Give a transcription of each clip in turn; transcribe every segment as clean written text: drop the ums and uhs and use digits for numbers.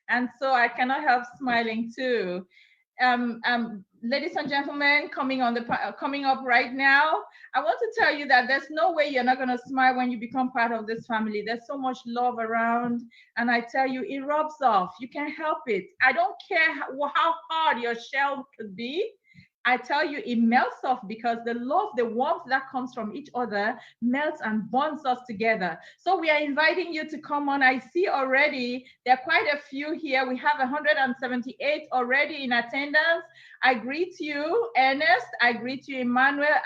And so I cannot help smiling too. Ladies and gentlemen, coming up right now, I want to tell you that there's no way you're not going to smile when you become part of this family. There's so much love around, and I tell you, it rubs off. You can't help it. I don't care how hard your shell could be. I tell you, it melts off because the love, the warmth that comes from each other melts and bonds us together. So we are inviting you to come on. I see already there are quite a few here. We have 178 already in attendance. I greet you, Ernest. I greet you, Emmanuel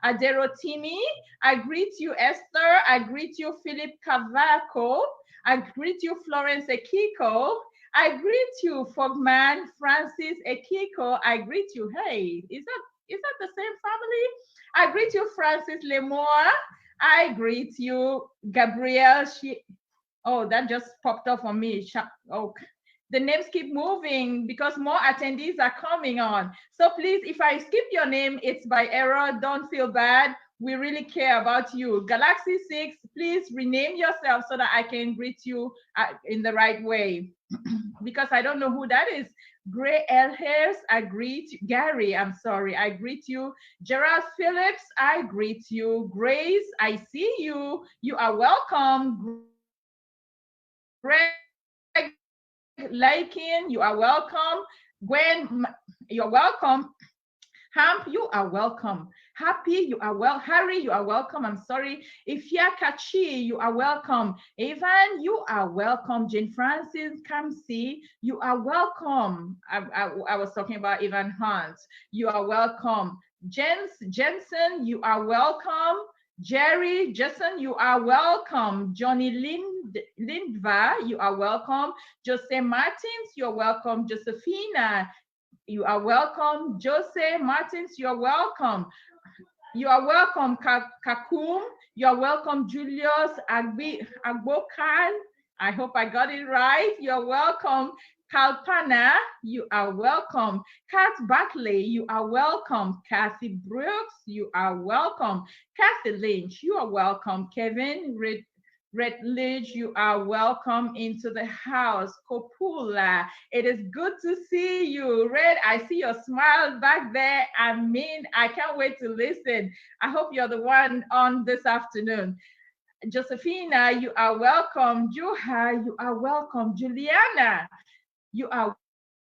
Aderotimi. I greet you, Esther. I greet you, Philip Cavaco. I greet you, Florence Ekiko. I greet you, Fogman Francis Ekiko. I greet you. Hey, is that the same family? I greet you, Francis Lemoore. I greet you, Gabrielle. Oh, that just popped up on me. Oh, the names keep moving because more attendees are coming on. So please, if I skip your name, it's by error. Don't feel bad. We really care about you. Galaxy 6, please rename yourself so that I can greet you in the right way. Because I don't know who that is. Gray L Hairs, I greet you. Gary, I'm sorry, I greet you. Gerald Phillips, I greet you. Grace, I see you. You are welcome. Greg Lakin, you are welcome. Gwen, you're welcome. Hamp, you are welcome. Happy, you are well. Harry, you are welcome. I'm sorry. Ifya Kachi, you are welcome. Evan, you are welcome. Jane Francis Kamsi, you are welcome. I was talking about Evan Hunt. You are welcome. Jensen, you are welcome. Jerry, Jason, you are welcome. Johnny Lindva, you are welcome. Jose Martins, you're welcome. Josephina, you are welcome. Jose Martins, you're welcome. You are welcome, Kakum. You are welcome, Julius Agbokal. I hope I got it right. You're welcome. Kalpana, you are welcome. Kat Buckley, you are welcome. Kathy Brooks, you are welcome. Kathy Lynch, you are welcome. Kevin Redledge, you are welcome into the house. Kopula, it is good to see you. Red, I see your smile back there. I mean, I can't wait to listen. I hope you're the one on this afternoon. Josephina, you are welcome. Juha, you are welcome. Juliana, you are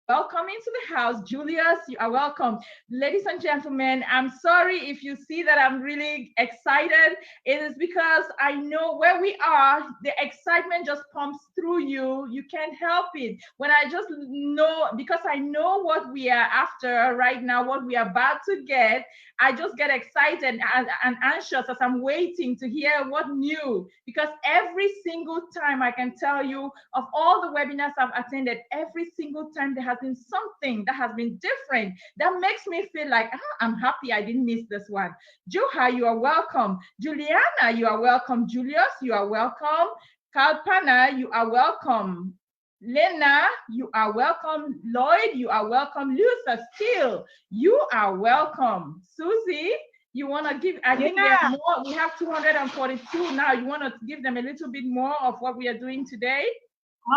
welcome into the house. Julius, you are welcome. Ladies and gentlemen, I'm sorry if you see that I'm really excited. It is because I know where we are, the excitement just pumps through you. You can't help it. When I just know, because I know what we are after right now, what we are about to get, I just get excited and anxious as I'm waiting to hear what new. Because every single time I can tell you of all the webinars I've attended, every single time there has been something that has been different that makes me feel like I'm happy I didn't miss this one. Juha, you are welcome. Juliana, you are welcome. Julius, you are welcome. Kalpana, you are welcome. Lena, you are welcome. Lloyd, you are welcome. Luther Steele, you are welcome. Susie, you want to give, I think there are more. We have 242 now. You want to give them a little bit more of what we are doing today?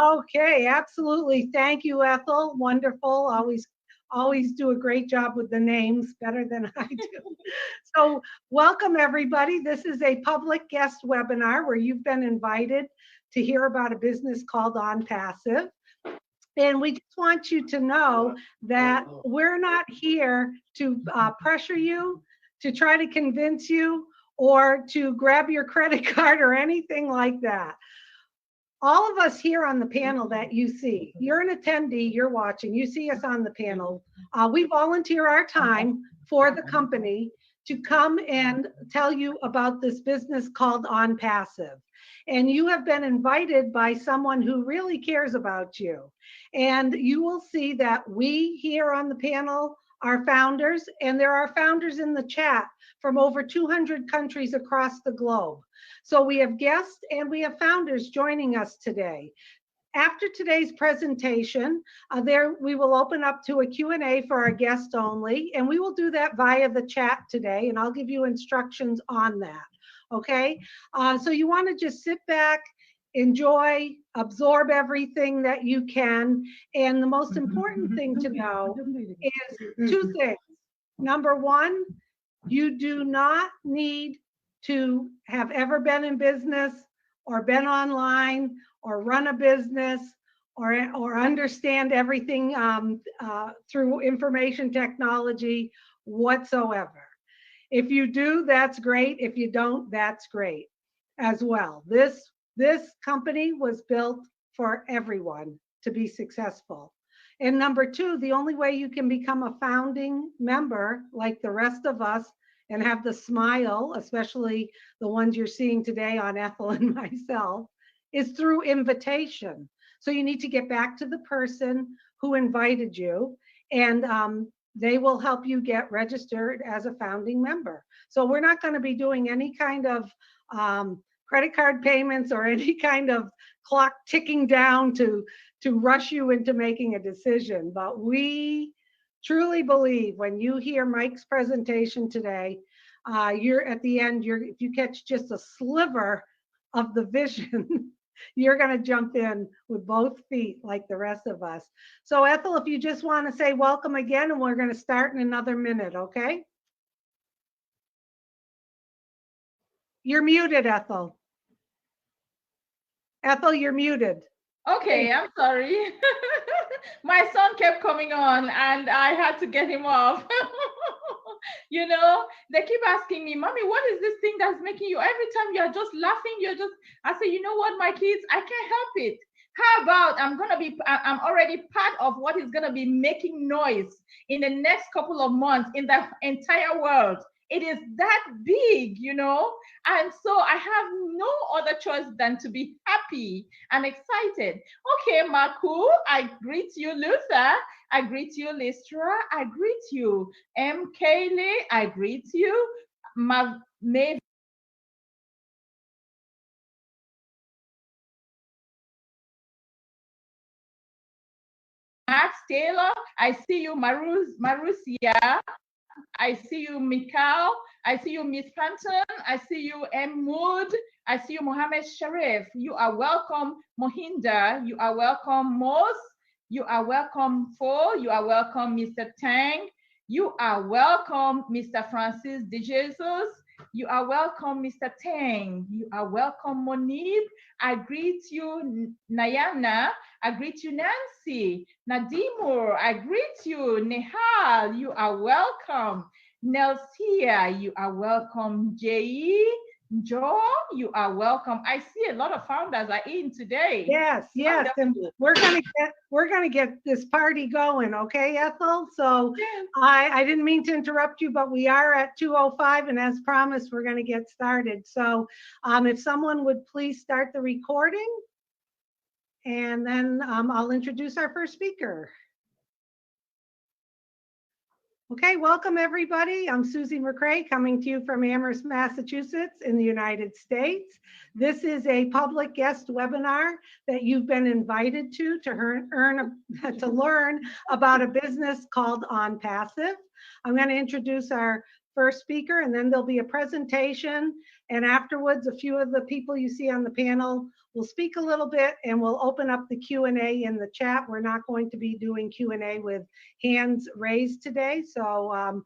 Okay, absolutely. Thank you, Ethel. Wonderful. Always do a great job with the names, better than I do. So welcome everybody. This is a public guest webinar where you've been invited to hear about a business called Onpassive. And we just want you to know that we're not here to pressure you, to try to convince you, or to grab your credit card or anything like that. All of us here on the panel that you see, you're an attendee, you're watching, you see us on the panel. We volunteer our time for the company to come and tell you about this business called Onpassive. And you have been invited by someone who really cares about you. And you will see that we here on the panel are founders, and there are founders in the chat from over 200 countries across the globe. So we have guests and we have founders joining us today. After today's presentation, we will open up to a Q&A for our guests only, and we will do that via the chat today, and I'll give you instructions on that, okay? So you want to just sit back enjoy, absorb everything that you can. And the most important thing to know is two things. Number one, you do not need to have ever been in business or been online or run a business or understand everything through information technology whatsoever. If you do, that's great. If you don't, that's great as well. This company was built for everyone to be successful. And number two, the only way you can become a founding member like the rest of us and have the smile, especially the ones you're seeing today on Ethel and myself, is through invitation. So you need to get back to the person who invited you, and they will help you get registered as a founding member. So we're not going to be doing any kind of credit card payments or any kind of clock ticking down to rush you into making a decision. But we truly believe when you hear Mike's presentation today, you're at the end, if you catch just a sliver of the vision, you're going to jump in with both feet like the rest of us. So Ethel, if you just want to say welcome again, and we're going to start in another minute, okay? You're muted, Ethel. Ethel, you're muted. Okay, I'm sorry. My son kept coming on and I had to get him off. You know, they keep asking me, Mommy, what is this thing that's making you, every time you're just laughing, I say, you know what, my kids, I can't help it. How about I'm already part of what is going to be making noise in the next couple of months in the entire world. It is that big, you know, and so I have no other choice than to be happy and excited. Okay, Marku, I greet you. Luther, I greet you. Listra, I greet you. Kaylee, I greet you. Maeve, Max Taylor, I see you. Marusia, I see you, Mikal. I see you, Miss Panton. I see you, M. Mood. I see you, Mohammed Sharif. You are welcome, Mohinda. You are welcome, Mos. You are welcome, Fo. You are welcome, Mr. Tang. You are welcome, Mr. Francis De Jesus. You are welcome, Mr. Tang. You are welcome, Monib. I greet you, Nayana. I greet you, Nancy. Nadimur, I greet you. Nehal, you are welcome. Nelsia, you are welcome. Jai, Joe, you are welcome. I see a lot of founders are in today. Yes, yes, and we're gonna get this party going, okay, Ethel? So yes. I didn't mean to interrupt you, but we are at 2:05, and as promised, we're gonna get started. So if someone would please start the recording, and then I'll introduce our first speaker. Okay, welcome everybody. I'm Susie McCrae coming to you from Amherst, Massachusetts in the United States. This is a public guest webinar that you've been invited to learn about a business called Onpassive. I'm going to introduce our first speaker, and then there'll be a presentation, and afterwards a few of the people you see on the panel will speak a little bit, and we'll open up the Q&A in the chat. We're not going to be doing Q&A with hands raised today, so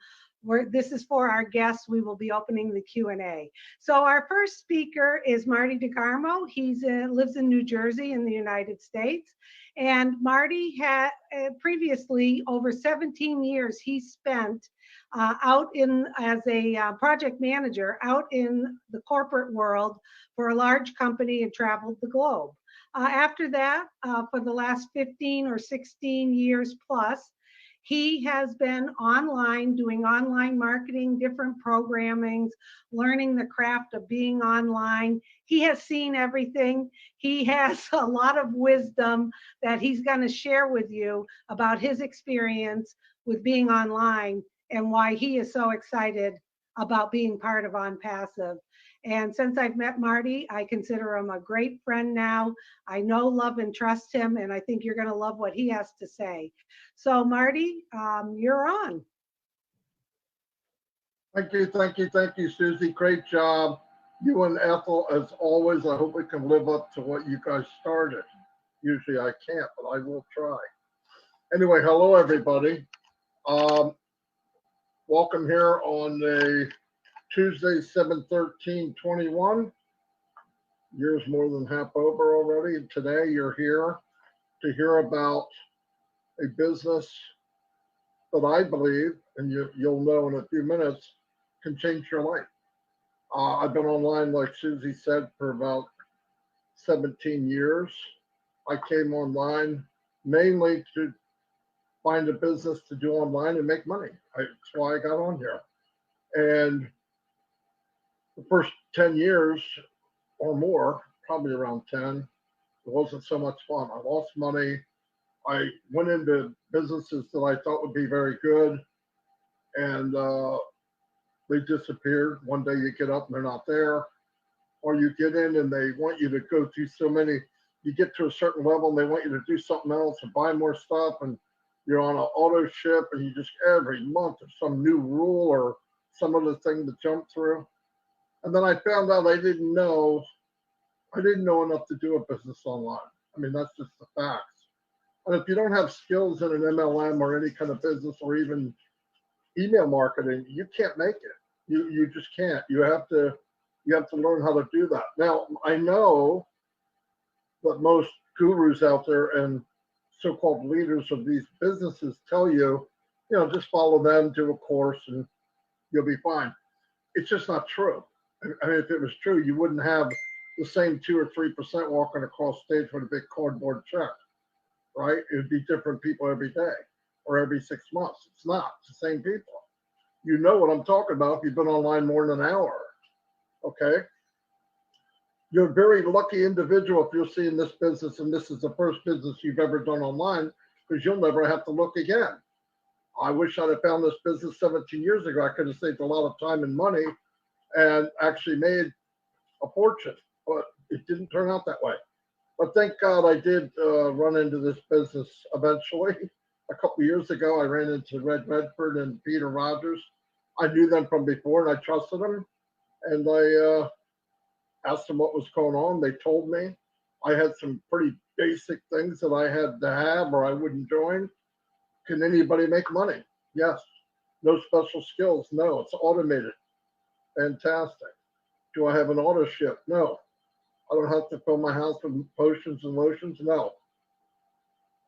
this is for our guests. We will be opening the Q&A. So our first speaker is Marty DeGarmo. He lives in New Jersey in the United States. And Marty had previously, over 17 years, he spent as a project manager out in the corporate world for a large company and traveled the globe. After that, for the last 15 or 16 years plus, he has been online doing online marketing, different programmings, learning the craft of being online. He has seen everything. He has a lot of wisdom that he's going to share with you about his experience with being online and why he is so excited about being part of Onpassive. And since I've met Marty, I consider him a great friend now. I know, love, and trust him, and I think you're going to love what he has to say. So Marty, you're on. Thank you, Susie. Great job. You and Ethel, as always, I hope we can live up to what you guys started. Usually I can't, but I will try. Anyway, hello everybody. Um, Welcome here on a Tuesday, 7/13/21. Year's more than half over already. Today you're here to hear about a business that I believe, and you'll know in a few minutes, can change your life. I've been online, like Susie said, for about 17 years. I came online mainly to find a business to do online and make money. That's why I got on here. And the first 10 years or more, probably around 10, it wasn't so much fun. I lost money. I went into businesses that I thought would be very good, and they disappeared. One day you get up and they're not there, or you get in and they want you to go through so many. You get to a certain level and they want you to do something else and buy more stuff, and you're on an auto ship, and you just every month there's some new rule or some other thing to jump through. And then I found out I didn't know enough to do a business online. I mean, that's just the facts. And if you don't have skills in an MLM or any kind of business or even email marketing, you can't make it. You just can't. You have to learn how to do that. Now, I know that most gurus out there and so-called leaders of these businesses tell you, just follow them, do a course, and you'll be fine. It's just not true. I mean, if it was true, you wouldn't have the same 2 or 3% walking across stage with a big cardboard check, right? It would be different people every day or every 6 months. It's not. It's the same people. You know what I'm talking about if you've been online more than an hour. Okay. You're a very lucky individual if you're seeing this business and this is the first business you've ever done online, because you'll never have to look again. I wish I'd have found this business 17 years ago. I could have saved a lot of time and money and actually made a fortune, but it didn't turn out that way. But thank God I did run into this business eventually. A couple of years ago, I ran into Red Redford and Peter Rogers. I knew them from before and I trusted them. And I asked them what was going on. They told me. I had some pretty basic things that I had to have or I wouldn't join. Can anybody make money? Yes. No special skills? No. It's automated. Fantastic. Do I have an auto ship? No. I don't have to fill my house with potions and lotions? No.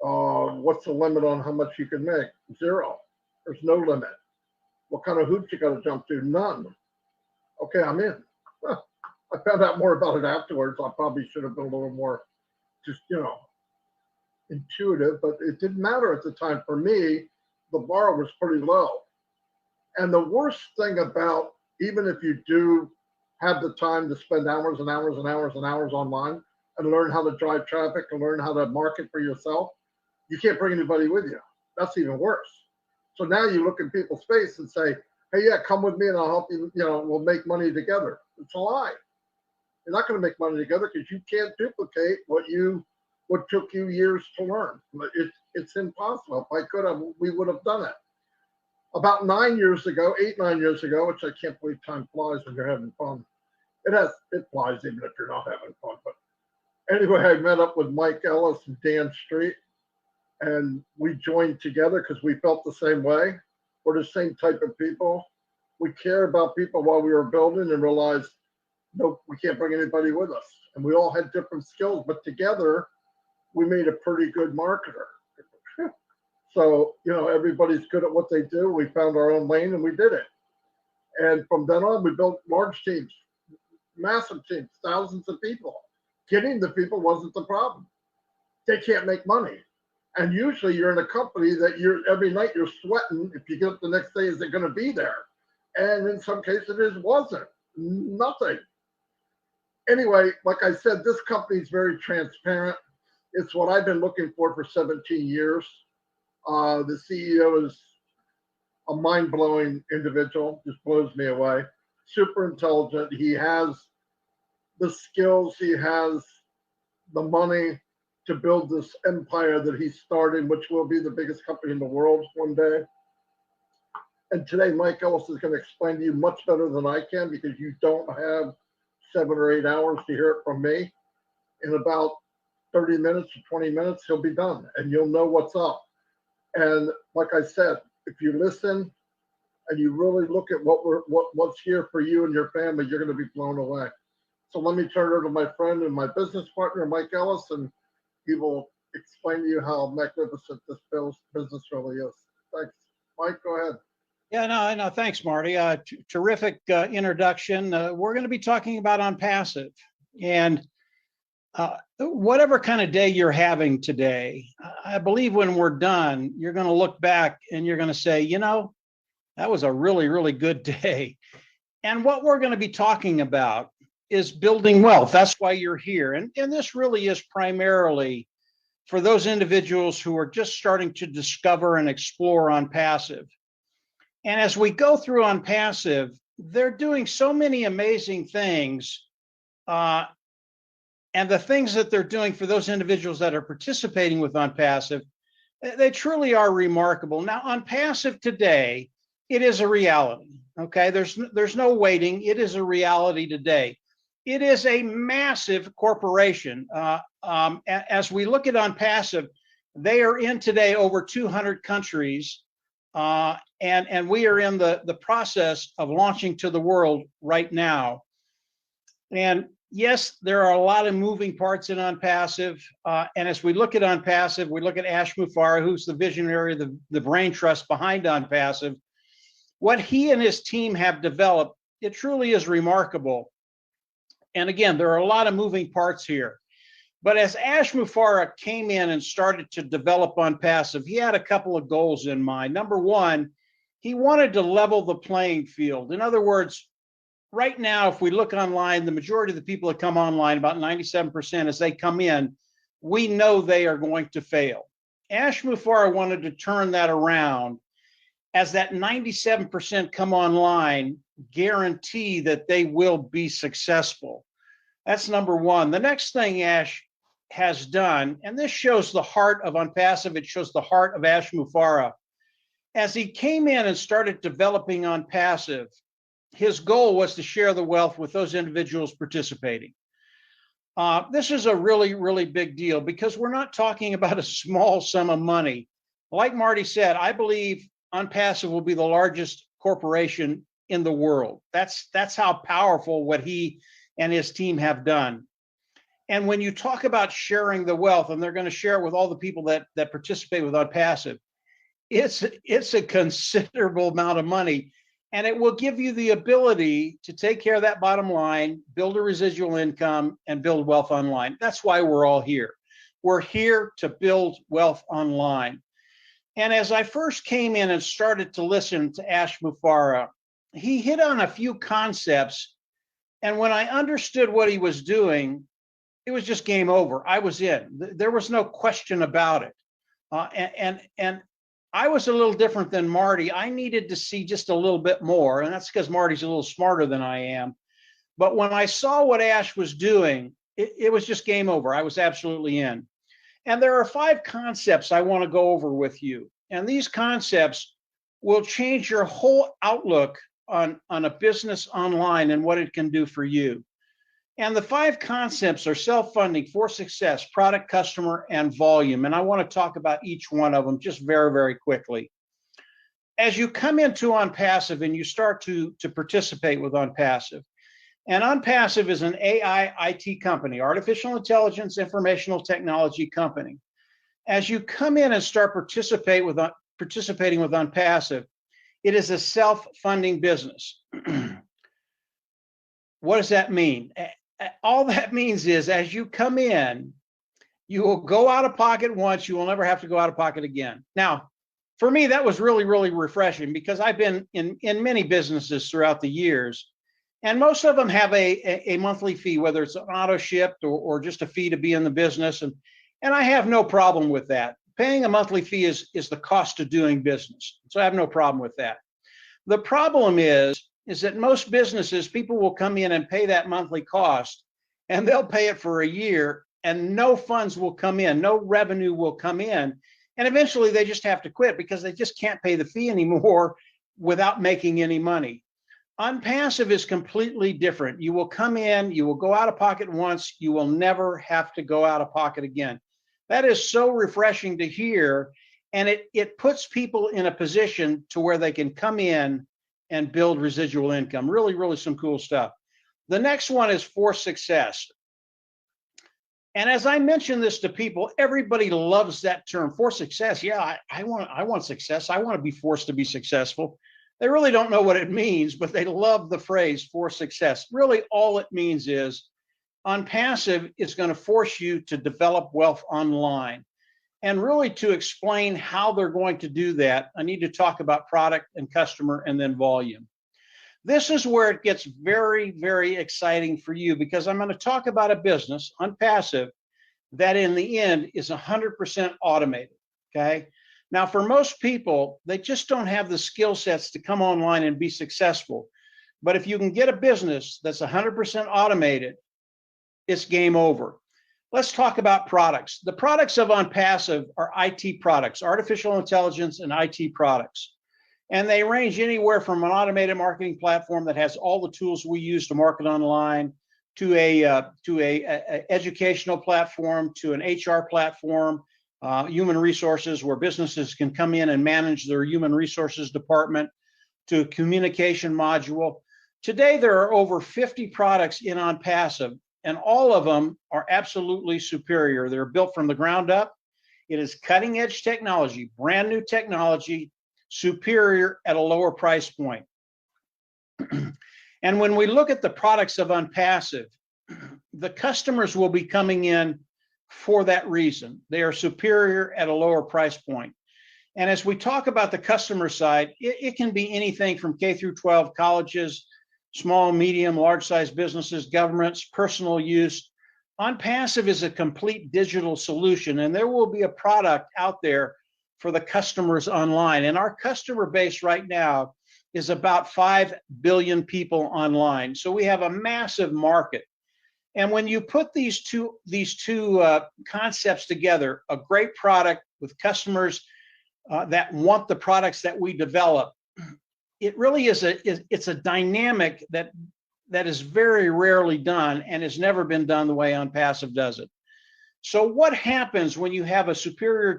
What's the limit on how much you can make? Zero. There's no limit. What kind of hoops you got to jump through? None. Okay, I'm in. I found out more about it afterwards. I probably should have been a little more just, intuitive, but it didn't matter at the time. For me, the bar was pretty low. And the worst thing about, even if you do have the time to spend hours and hours and hours and hours online and learn how to drive traffic and learn how to market for yourself, you can't bring anybody with you. That's even worse. So now you look in people's face and say, hey, yeah, come with me and I'll help you, we'll make money together. It's a lie. You're not going to make money together because you can't duplicate what took you years to learn. It's impossible. If I could have, we would have done it. About 9 years ago, 8, 9 years ago, which I can't believe time flies when you're having fun. It flies even if you're not having fun. But anyway, I met up with Mike Ellis and Dan Street, and we joined together because we felt the same way. We're the same type of people. We care about people while we were building and realized, no, we can't bring anybody with us. And we all had different skills, but together we made a pretty good marketer. So, everybody's good at what they do. We found our own lane and we did it. And from then on, we built large teams, massive teams, thousands of people. Getting the people wasn't the problem. They can't make money. And usually you're in a company that every night you're sweating. If you get up the next day, is it going to be there? And in some cases it wasn't. Nothing. Anyway, like I said, this company is very transparent. It's what I've been looking for 17 years. The CEO is a mind-blowing individual, just blows me away. Super intelligent. He has the skills, he has the money to build this empire that he's starting, which will be the biggest company in the world one day. And today, Mike Ellis is going to explain to you much better than I can because you don't have 7 or 8 hours to hear it from me. In about 30 minutes to 20 minutes, he'll be done, and you'll know what's up. And like I said, if you listen and you really look at what's here for you and your family, you're going to be blown away. So let me turn it over to my friend and my business partner, Mike Ellis, and he will explain to you how magnificent this business really is. Thanks. Mike, go ahead. Yeah, no, thanks, Marty. Terrific introduction. We're going to be talking about Onpassive. And whatever kind of day you're having today, I believe when we're done, you're going to look back and you're going to say, you know, that was a really, really good day. And what we're going to be talking about is building wealth. That's why you're here. And this really is primarily for those individuals who are just starting to discover and explore Onpassive. And as we go through Onpassive, they're doing so many amazing things. And the things that they're doing for those individuals that are participating with Onpassive, they truly are remarkable. Now, Onpassive today, it is a reality. Okay, there's no waiting. It is a reality today. It is a massive corporation. As we look at Onpassive, they are in today over 200 countries, and we are in the process of launching to the world right now. And yes, there are a lot of moving parts in Onpassive. And as we look at Onpassive, we look at Ash Mufareh, who's the visionary, the brain trust behind Onpassive. What he and his team have developed, it truly is remarkable. And again, there are a lot of moving parts here. But as Ash Mufareh came in and started to develop Onpassive, he had a couple of goals in mind. Number one, he wanted to level the playing field. In other words, right now, if we look online, the majority of the people that come online, about 97%, as they come in, we know they are going to fail. Ash Mufareh wanted to turn that around, as that 97% come online guarantee that they will be successful. That's number one. The next thing Ash has done, and this shows the heart of Onpassive, it shows the heart of Ash Mufareh. As he came in and started developing Onpassive, his goal was to share the wealth with those individuals participating. This is a really, really big deal because we're not talking about a small sum of money. Like Marty said, I believe Onpassive will be the largest corporation in the world. That's how powerful what he and his team have done. And when you talk about sharing the wealth, and they're going to share it with all the people that participate with Onpassive, it's a considerable amount of money. And it will give you the ability to take care of that bottom line, build a residual income, and build wealth online. That's why we're all here. We're here to build wealth online. And as I first came in and started to listen to Ash Mufareh, he hit on a few concepts. And when I understood what he was doing, it was just game over. I was in. There was no question about it. And I was a little different than Marty. I needed to see just a little bit more, and that's because Marty's a little smarter than I am. But when I saw what Ash was doing, it was just game over. I was absolutely in. And there are 5 concepts I want to go over with you. And these concepts will change your whole outlook on a business online and what it can do for you. And the 5 concepts are self-funding, for success, product, customer, and volume. And I want to talk about each one of them just very, very quickly. As you come into Onpassive and you start to participate with Onpassive, and Onpassive is an AI IT company, artificial intelligence, informational technology company. As you come in and start participating with Onpassive, it is a self-funding business. What does that mean? All that means is as you come in, you will go out of pocket once, you will never have to go out of pocket again. Now, for me, that was really, really refreshing because I've been in many businesses throughout the years, and most of them have a monthly fee, whether it's an auto shipped or just a fee to be in the business. And I have no problem with that. Paying a monthly fee is the cost of doing business. So I have no problem with that. The problem is that most businesses, people will come in and pay that monthly cost, and they'll pay it for a year, and no funds will come in, no revenue will come in. And eventually they just have to quit because they just can't pay the fee anymore without making any money. Onpassive is completely different. You will come in, you will go out of pocket once, you will never have to go out of pocket again. That is so refreshing to hear, and it puts people in a position to where they can come in and build residual income. Really, really some cool stuff. The next one is for success. And as I mention this to people, everybody loves that term, for success. Yeah, I want success. I want to be forced to be successful. They really don't know what it means, but they love the phrase for success. Really, all it means is Onpassive is going to force you to develop wealth online. And really, to explain how they're going to do that, I need to talk about product and customer and then volume. This is where it gets very, very exciting for you, because I'm going to talk about a business, Onpassive, that in the end is 100% automated. Okay. Now, for most people, they just don't have the skill sets to come online and be successful. But if you can get a business that's 100% automated, it's game over. Let's talk about products. The products of Onpassive are IT products, artificial intelligence and IT products. And they range anywhere from an automated marketing platform that has all the tools we use to market online, to a educational platform, to an HR platform, human resources where businesses can come in and manage their human resources department, to a communication module. Today, there are over 50 products in Onpassive, and all of them are absolutely superior. They're built from the ground up. It is cutting edge technology, brand new technology, superior at a lower price point. And when we look at the products of Onpassive, the customers will be coming in for that reason. They are superior at a lower price point. And as we talk about the customer side, it can be anything from K through 12 colleges, small, medium, large size businesses, governments, personal use. Onpassive is a complete digital solution, and there will be a product out there for the customers online. And our customer base right now is about 5 billion people online. So we have a massive market. And when you put these two concepts together, a great product with customers that want the products that we develop, it really is it's a dynamic that is very rarely done and has never been done the way Onpassive does it. So what happens when you have a superior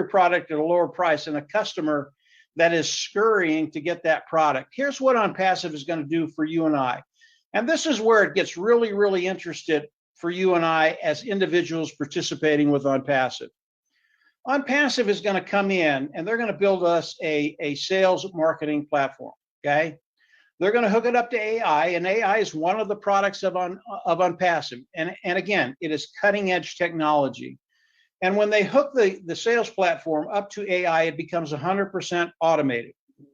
product at a lower price and a customer that is scurrying to get that product? Here's what Onpassive is going to do for you and I. And this is where it gets really, really interested for you and I as individuals participating with Onpassive. Onpassive is going to come in and they're going to build us a sales marketing platform. Okay. They're going to hook it up to AI, and AI is one of the products of Onpassive. And again, it is cutting edge technology. And when they hook the sales platform up to AI, it becomes 100% automated.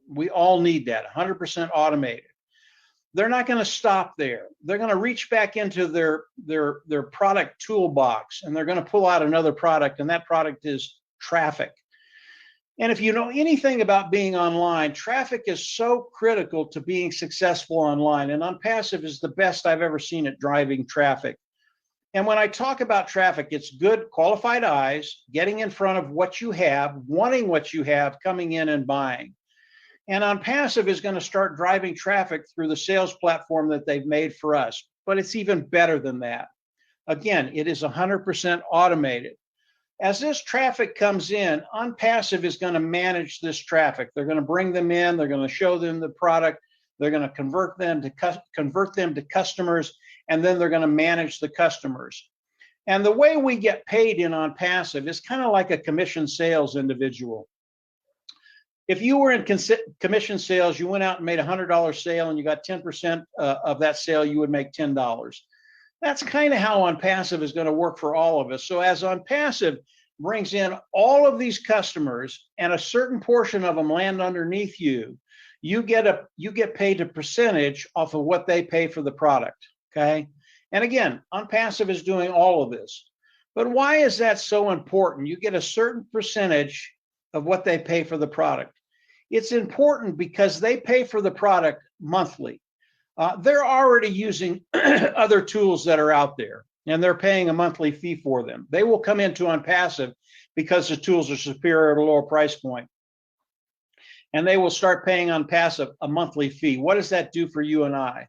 We all need that, 100% automated. They're not going to stop there. They're going to reach back into their product toolbox, and they're going to pull out another product, and that product is traffic. And if you know anything about being online, traffic is so critical to being successful online. And Onpassive is the best I've ever seen at driving traffic. And when I talk about traffic, it's good, qualified eyes, getting in front of what you have, wanting what you have, coming in and buying. And Onpassive is going to start driving traffic through the sales platform that they've made for us. But it's even better than that. Again, it is 100% automated. As this traffic comes in, Onpassive is going to manage this traffic. They're going to bring them in. They're going to show them the product. They're going to convert them to customers, and then they're going to manage the customers. And the way we get paid in Onpassive is kind of like a commission sales individual. If you were in commission sales, you went out and made a $100 sale and you got 10% of that sale, you would make $10. That's kind of how Onpassive is going to work for all of us. So as Onpassive brings in all of these customers and a certain portion of them land underneath you, you get paid a percentage off of what they pay for the product. Okay. And again, Onpassive is doing all of this. But why is that so important? You get a certain percentage of what they pay for the product. It's important because they pay for the product monthly. They're already using other tools that are out there, and they're paying a monthly fee for them. They will come into Onpassive because the tools are superior at a lower price point. and they will start paying Onpassive a monthly fee. What does that do for you and I?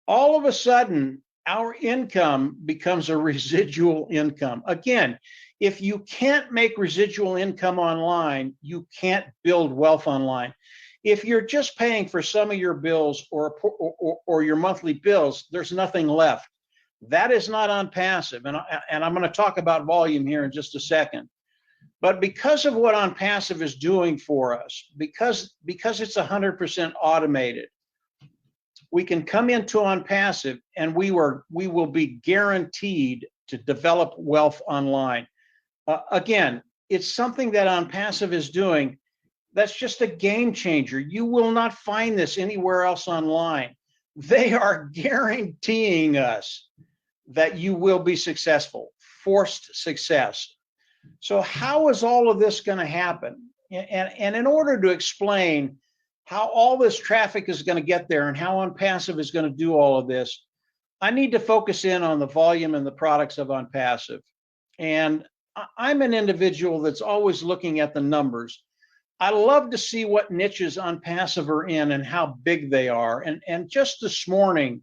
All of a sudden, our income becomes a residual income. Again, if you can't make residual income online, you can't build wealth online. If you're just paying for some of your bills or your monthly bills, there's nothing left. That is not Onpassive. And I'm going to talk about volume here in just a second. But because of what Onpassive is doing for us, because it's 100% automated, we can come into Onpassive and we will be guaranteed to develop wealth online. Again, it's something that Onpassive is doing that's just a game changer. You will not find this anywhere else online. They are guaranteeing us that you will be successful, forced success. So how is all of this going to happen? And in order to explain how all this traffic is going to get there and how Onpassive is going to do all of this, I need to focus in on the volume and the products of Onpassive. And I'm an individual that's always looking at the numbers. I love to see what niches Onpassive are in and how big they are. And just this morning,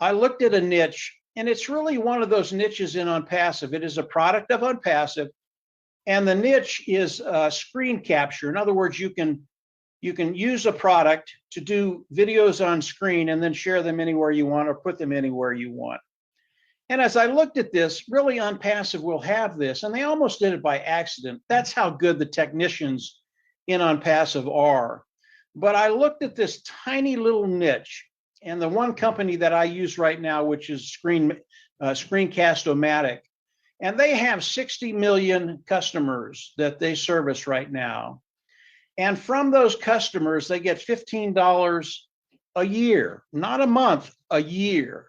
I looked at a niche, and it's really one of those niches in Onpassive. It is a product of Onpassive, and the niche is screen capture. In other words, you can use a product to do videos on screen and then share them anywhere you want or put them anywhere you want. And as I looked at this, really Onpassive will have this, and they almost did it by accident. That's how good the technicians in Onpassive are. But I looked at this tiny little niche, and the one company that I use right now, which is Screencast-O-Matic, and they have 60 million customers that they service right now. And from those customers, they get $15 a year, not a month, a year.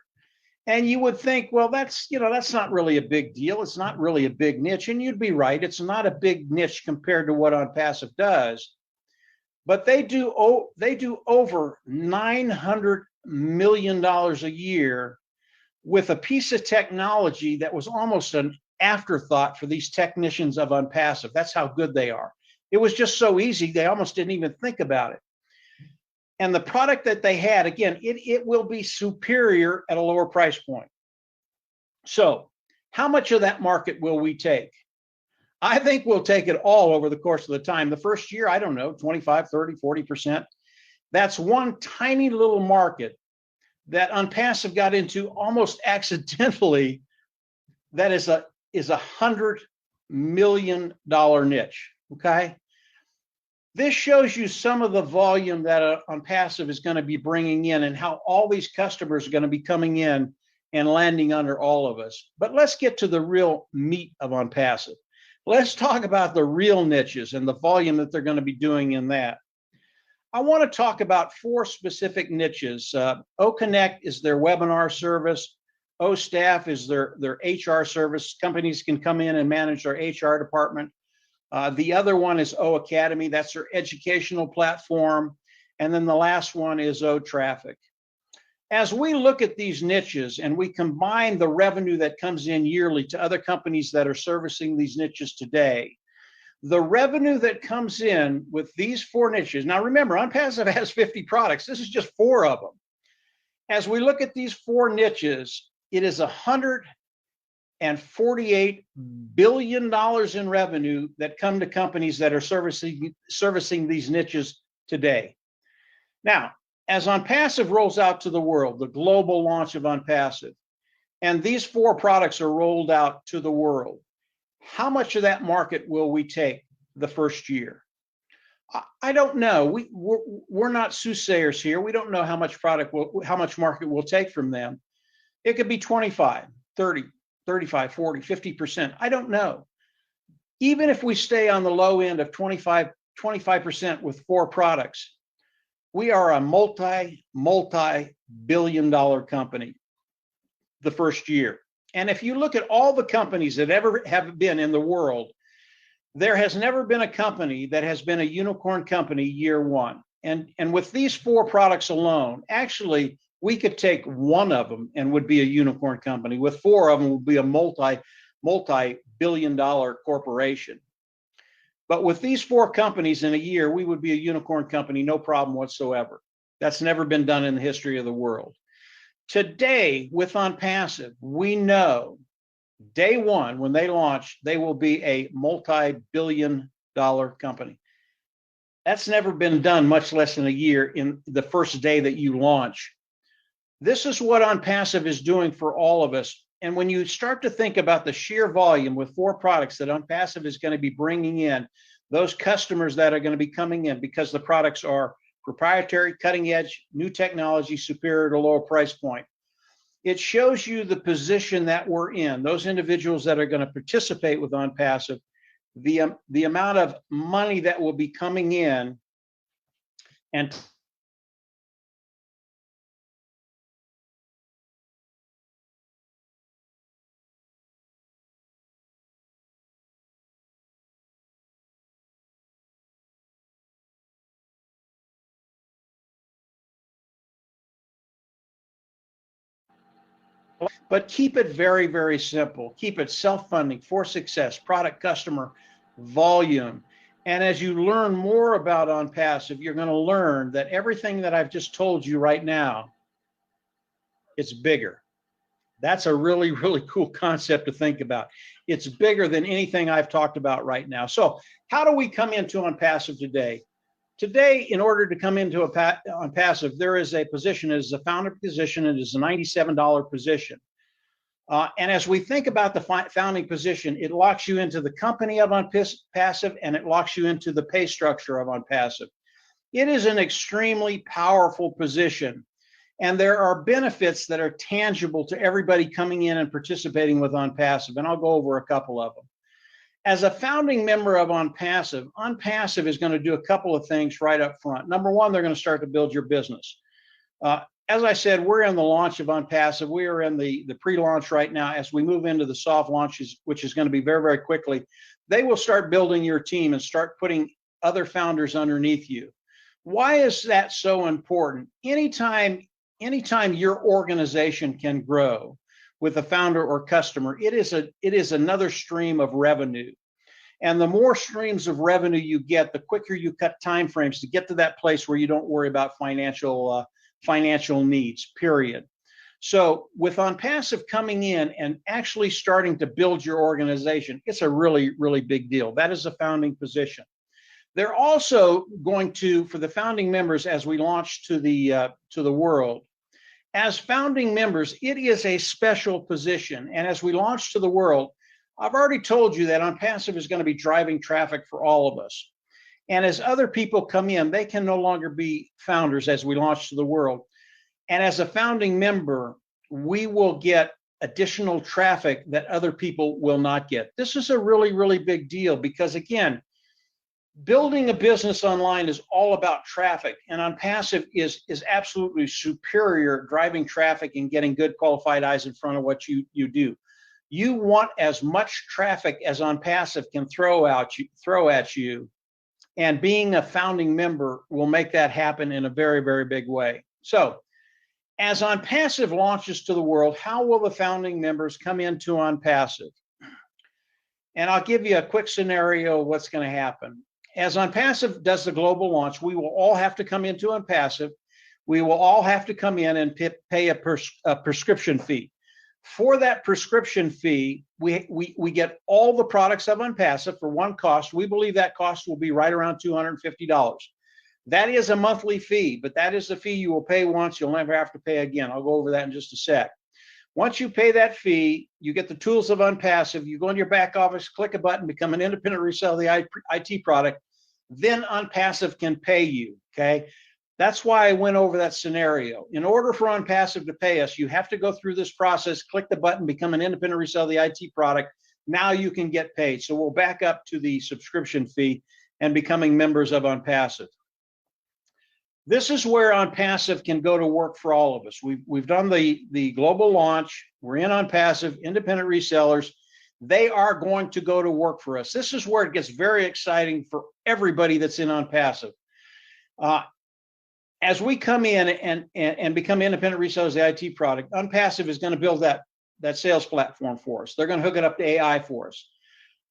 And you would think, well, that's not really a big deal. It's not really a big niche. And you'd be right. It's not a big niche compared to what Onpassive does. But they do over $900 million a year with a piece of technology that was almost an afterthought for these technicians of Onpassive. That's how good they are. It was just so easy, they almost didn't even think about it. And the product that they had, again, it will be superior at a lower price point. So how much of that market will we take? I think we'll take it all over the course of the time. The first year, I don't know, 25, 30, 40%. That's one tiny little market that Onpassive got into almost accidentally. That is a $100 million niche, okay? This shows you some of the volume that Onpassive is going to be bringing in and how all these customers are going to be coming in and landing under all of us. But let's get to the real meat of Onpassive. Let's talk about the real niches and the volume that they're going to be doing in that. I want to talk about 4 specific niches. OConnect is their webinar service. OStaff is their HR service. Companies can come in and manage their HR department. The other one is O Academy. That's their educational platform. And then the last one is O Traffic. As we look at these niches and we combine the revenue that comes in yearly to other companies that are servicing these niches today, the revenue that comes in with these 4 niches, now remember, Onpassive has 50 products. This is just 4 of them. As we look at these 4 niches, it is $148 billion in revenue that come to companies that are servicing these niches today. Now, as Onpassive rolls out to the world, the global launch of Onpassive, and these 4 products are rolled out to the world, how much of that market will we take the first year? I don't know. We're not soothsayers here. We don't know how much market we'll take from them. It could be 25, 30, 35, 40, 50%. I don't know. Even if we stay on the low end of 25% with 4 products, we are a multi-billion dollar company the first year. And if you look at all the companies that ever have been in the world, there has never been a company that has been a unicorn company year 1. And with these 4 products alone, actually, we could take one of them and would be a unicorn company. With 4 of them, would be a multi-billion dollar corporation. But with these 4 companies in a year, we would be a unicorn company, no problem whatsoever. That's never been done in the history of the world. Today, with Onpassive, we know day one, when they launch, they will be a multi-billion-dollar company. That's never been done, much less in a year, in the first day that you launch. This is what Onpassive is doing for all of us. And when you start to think about the sheer volume with 4 products that Onpassive is going to be bringing in, those customers that are going to be coming in because the products are proprietary, cutting edge, new technology, superior to lower price point, it shows you the position that we're in. Those individuals that are going to participate with Onpassive, the amount of money that will be coming in, and but keep it very, very simple. Keep it self-funding for success, product, customer, volume. And as you learn more about Onpassive, you're going to learn that everything that I've just told you right now, it's bigger. That's a really, really cool concept to think about. It's bigger than anything I've talked about right now. So how do we come into Onpassive today? Today, in order to come into Onpassive, there is a position, it is a founder position, it is a $97 position. And as we think about the founding position, it locks you into the company of Onpassive, and it locks you into the pay structure of Onpassive. It is an extremely powerful position, and there are benefits that are tangible to everybody coming in and participating with Onpassive, and I'll go over a couple of them. As a founding member of Onpassive, Onpassive is going to do a couple of things right up front. Number one, they're going to start to build your business. As I said, we're in the launch of Onpassive. We are in the pre-launch right now. As we move into the soft launches, which is going to be very, very quickly, they will start building your team and start putting other founders underneath you. Why is that so important? Anytime your organization can grow with a founder or customer, it is another stream of revenue. And the more streams of revenue you get, the quicker you cut timeframes to get to that place where you don't worry about financial needs, period. So with Onpassive coming in and actually starting to build your organization, it's a really, really big deal. That is a founding position. They're also going to, for the founding members, as we launch to the world, as founding members, it is a special position. And as we launch to the world, I've already told you that Onpassive is going to be driving traffic for all of us. And as other people come in, they can no longer be founders as we launch to the world. And as a founding member, we will get additional traffic that other people will not get. This is a really, really big deal because, again, building a business online is all about traffic, and Onpassive is absolutely superior driving traffic and getting good qualified eyes in front of what you do. You want as much traffic as Onpassive can throw at you, and being a founding member will make that happen in a very, very big way. So as Onpassive launches to the world, how will the founding members come into Onpassive? And I'll give you a quick scenario of what's going to happen. As Onpassive does the global launch, we will all have to come into Onpassive. We will all have to come in and pay a prescription fee. For that prescription fee, we get all the products of Onpassive for one cost. We believe that cost will be right around $250. That is a monthly fee, but that is the fee you will pay once. You'll never have to pay again. I'll go over that in just a sec. Once you pay that fee, you get the tools of Onpassive. You go in your back office, click a button, become an independent reseller of the IT product. Then Onpassive can pay you, okay? That's why I went over that scenario. In order for Onpassive to pay us, you have to go through this process, click the button, become an independent reseller of the IT product. Now you can get paid. So we'll back up to the subscription fee and becoming members of Onpassive. This is where Onpassive can go to work for all of us. We've done the global launch. We're in Onpassive, independent resellers. They are going to go to work for us. This is where it gets very exciting for everybody that's in Onpassive. As we come in and become independent resellers of the IT product, Onpassive is going to build that sales platform for us. They're going to hook it up to AI for us.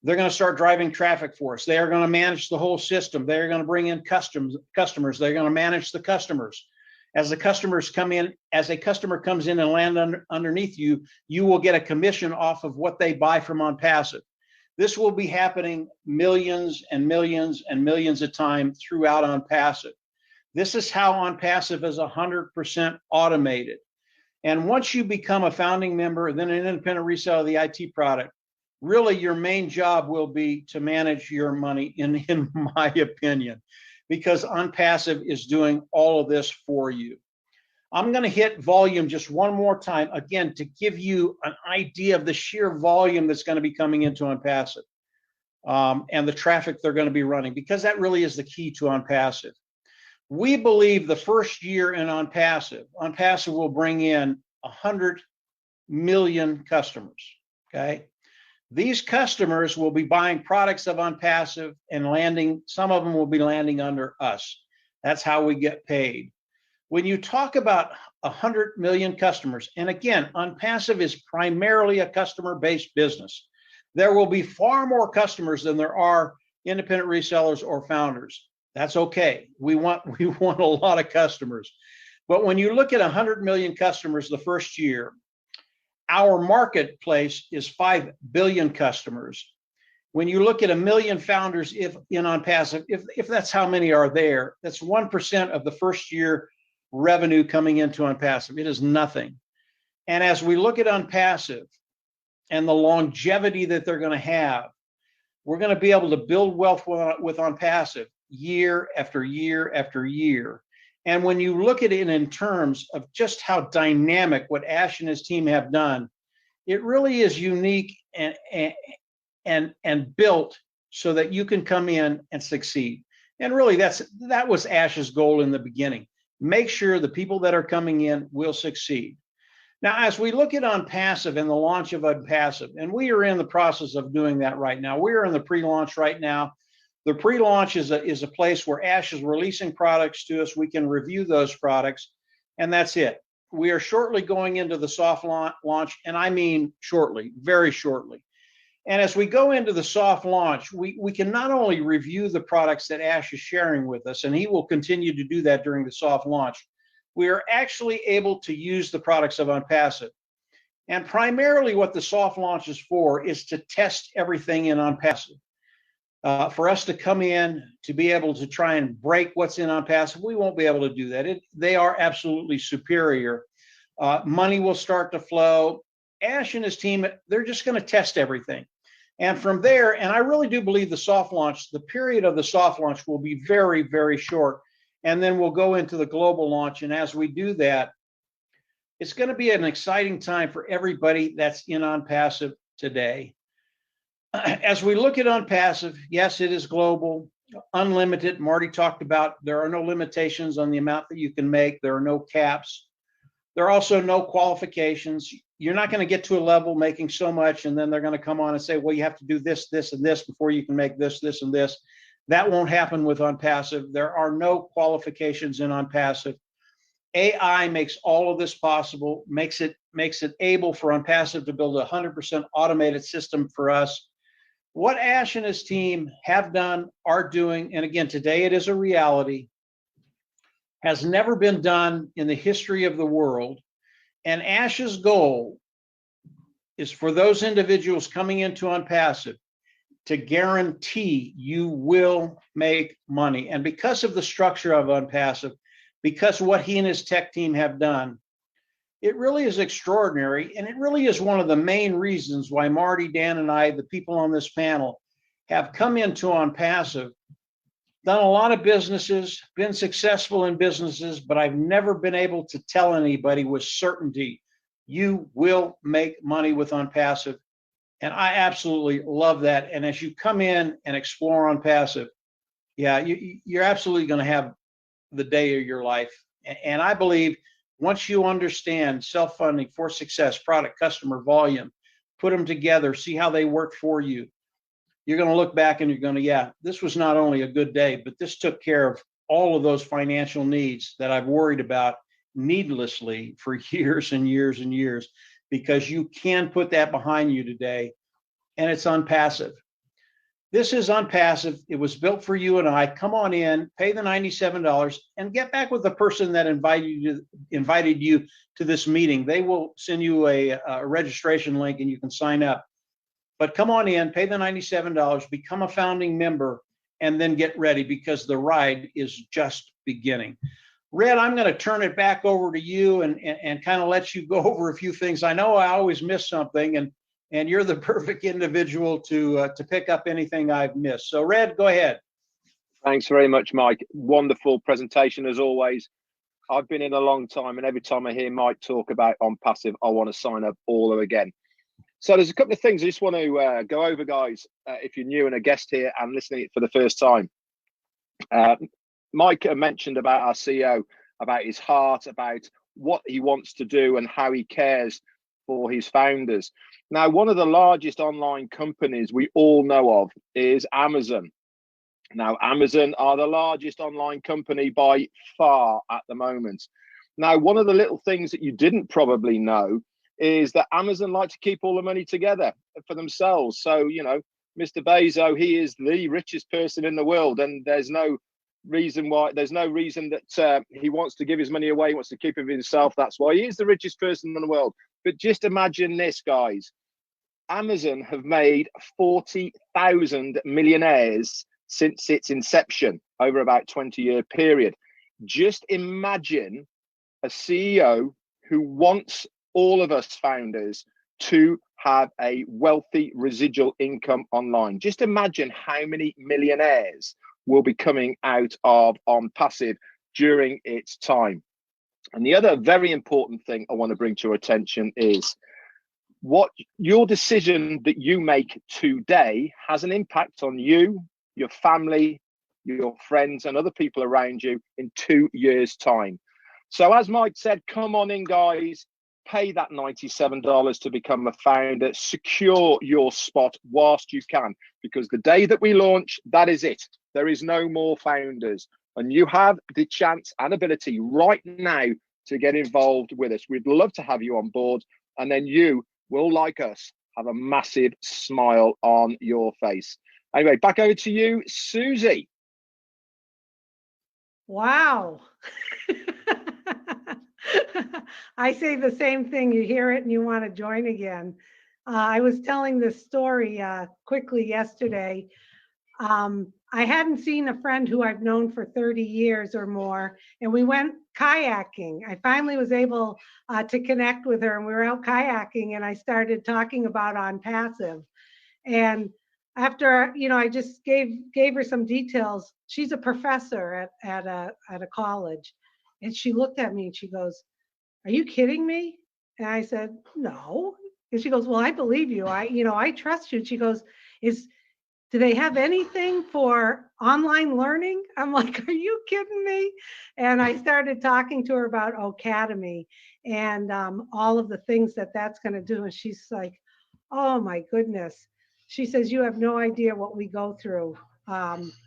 They're going to start driving traffic for us. They are going to manage the whole system. They're going to bring in customers. They're going to manage the customers. As the customers come in, as a customer comes in and land underneath you, you will get a commission off of what they buy from Onpassive. This will be happening millions and millions and millions of times throughout Onpassive. This is how Onpassive is 100% automated. And once you become a founding member, then an independent reseller of the IT product, really your main job will be to manage your money, in my opinion, because Onpassive is doing all of this for you. I'm going to hit volume just one more time, again, to give you an idea of the sheer volume that's going to be coming into Onpassive and the traffic they're going to be running, because that really is the key to Onpassive. We believe the first year in Onpassive will bring in 100 million customers, okay? These customers will be buying products of Onpassive and landing, some of them will be landing under us. That's how we get paid. When you talk about 100 million customers, and again, Onpassive is primarily a customer-based business. There will be far more customers than there are independent resellers or founders. That's okay. We want a lot of customers. But when you look at 100 million customers the first year, our marketplace is 5 billion customers. When you look at 1 million founders in Onpassive, if that's how many are there, that's 1% of the first year revenue coming into Onpassive. It is nothing. And as we look at Onpassive and the longevity that they're going to have, we're going to be able to build wealth with Onpassive year after year after year. And when you look at it in terms of just how dynamic what Ash and his team have done, it really is unique and built so that you can come in and succeed. And really that was Ash's goal in the beginning. Make sure the people that are coming in will succeed. Now, as we look at Onpassive and the launch of Onpassive, and we are in the process of doing that right now. We are in the pre-launch right now. The pre-launch is a place where Ash is releasing products to us. We can review those products, and that's it. We are shortly going into the soft launch, and I mean shortly, very shortly. And as we go into the soft launch, we can not only review the products that Ash is sharing with us, and he will continue to do that during the soft launch, we are actually able to use the products of Onpassive. And primarily what the soft launch is for is to test everything in Onpassive. For us to come in to be able to try and break what's in Onpassive, we won't be able to do that. They are absolutely superior. Money will start to flow. Ash and his team, they're just going to test everything. And from there, and I really do believe the soft launch, the period of the soft launch will be very, very short. And then we'll go into the global launch. And as we do that, it's going to be an exciting time for everybody that's in Onpassive today. As we look at Onpassive, yes, it is global, unlimited. Marty talked about there are no limitations on the amount that you can make. There are no caps. There are also no qualifications. You're not going to get to a level making so much, and then they're going to come on and say, well, you have to do this, this, and this before you can make this, this, and this. That won't happen with Onpassive. There are no qualifications in Onpassive. AI makes all of this possible, makes it able for Onpassive to build a 100% automated system for us. What Ash and his team have done, are doing, and again, today it is a reality, has never been done in the history of the world. And Ash's goal is for those individuals coming into Onpassive to guarantee you will make money. And because of the structure of Onpassive, because of what he and his tech team have done, it really is extraordinary. And it really is one of the main reasons why Marty, Dan, and I, the people on this panel, have come into Onpassive, done a lot of businesses, been successful in businesses, but I've never been able to tell anybody with certainty, you will make money with Onpassive. And I absolutely love that. And as you come in and explore Onpassive, yeah, you're absolutely going to have the day of your life. And I believe once you understand self-funding for success, product, customer, volume, put them together, see how they work for you, you're going to look back and you're going to, yeah, this was not only a good day, but this took care of all of those financial needs that I've worried about needlessly for years and years and years, because you can put that behind you today, and it's Onpassive. This is Onpassive. It was built for you and I. Come on in, pay the $97, and get back with the person that invited you to this meeting. They will send you a registration link and you can sign up. But come on in, pay the $97, become a founding member, and then get ready because the ride is just beginning. Red, I'm going to turn it back over to you and kind of let you go over a few things. I know I always miss something, and you're the perfect individual to pick up anything I've missed. So Red, go ahead. Thanks very much, Mike. Wonderful presentation as always. I've been in a long time, and every time I hear Mike talk about Onpassive, I want to sign up all again. So there's a couple of things I just want to go over, guys, if you're new and a guest here and listening for the first time. Mike mentioned about our CEO, about his heart, about what he wants to do and how he cares for his founders. Now, one of the largest online companies we all know of is Amazon. Now, Amazon are the largest online company by far at the moment. Now, one of the little things that you didn't probably know is that Amazon like to keep all the money together for themselves. So, you know, Mr. Bezos, he is the richest person in the world, and there's no reason that he wants to give his money away. He wants to keep it for himself. That's why he is the richest person in the world. But just imagine this, guys. Amazon have made 40,000 millionaires since its inception over about 20-year period. Just imagine a CEO who wants all of us founders to have a wealthy residual income online. Just imagine how many millionaires will be coming out of Onpassive during its time. And the other very important thing I want to bring to your attention is what your decision that you make today has an impact on you, your family, your friends, and other people around you in 2 years' time. So as Mike said, come on in, guys. Pay that $97 to become a founder. Secure your spot whilst you can, because the day that we launch, that is it. There is no more founders, and you have the chance and ability right now to get involved with us. We'd love to have you on board, and then you will, like us, have a massive smile on your face. Anyway, back over to you, Susie. Wow. I say the same thing. You hear it and you want to join again. I was telling this story quickly yesterday. I hadn't seen a friend who I've known for 30 years or more, and we went kayaking. I finally was able to connect with her, and we were out kayaking, and I started talking about Onpassive. And after, you know, I just gave her some details. She's a professor at a college, and she looked at me and she goes, "Are you kidding me?" And I said, "No." And she goes, "Well, I believe you. I trust you." And she goes, "Do they have anything for online learning?" I'm like, "Are you kidding me?" And I started talking to her about Academy and all of the things that that's going to do. And she's like, "Oh my goodness." She says, "You have no idea what we go through,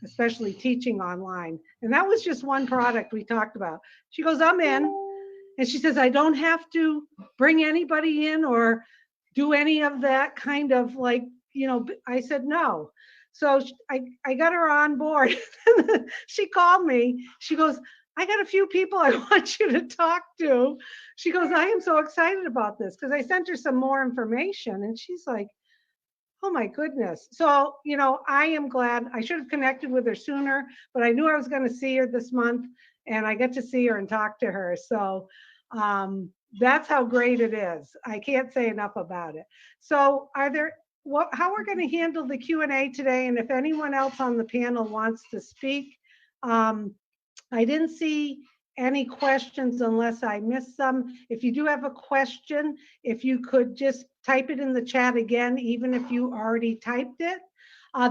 especially teaching online." And that was just one product we talked about. She goes, "I'm in." And she says, "I don't have to bring anybody in or do any of that kind of like, I said, "No." So I got her on board. She called me. She goes, "I got a few people I want you to talk to." She goes, "I am so excited about this," because I sent her some more information. And she's like, "Oh my goodness." So, I am glad. I should have connected with her sooner, but I knew I was going to see her this month, and I get to see her and talk to her. So that's how great it is. I can't say enough about it. So how we're going to handle the Q&A today, and if anyone else on the panel wants to speak, I didn't see any questions unless I missed some. If you do have a question, if you could just type it in the chat again, even if you already typed it.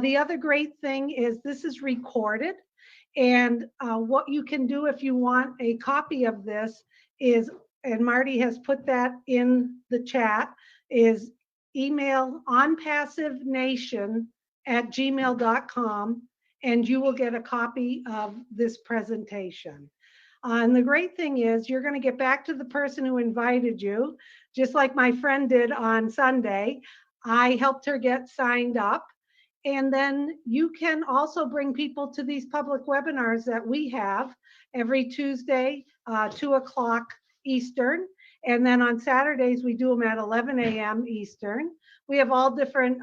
The other great thing is this is recorded, and what you can do if you want a copy of this is, and Marty has put that in the chat, is email onpassivenation@gmail.com, and you will get a copy of this presentation. And the great thing is you're going to get back to the person who invited you, just like my friend did on Sunday. I helped her get signed up, And then you can also bring people to these public webinars that we have every Tuesday, 2 o'clock Eastern. And then on Saturdays, we do them at 11 a.m. Eastern. We have all different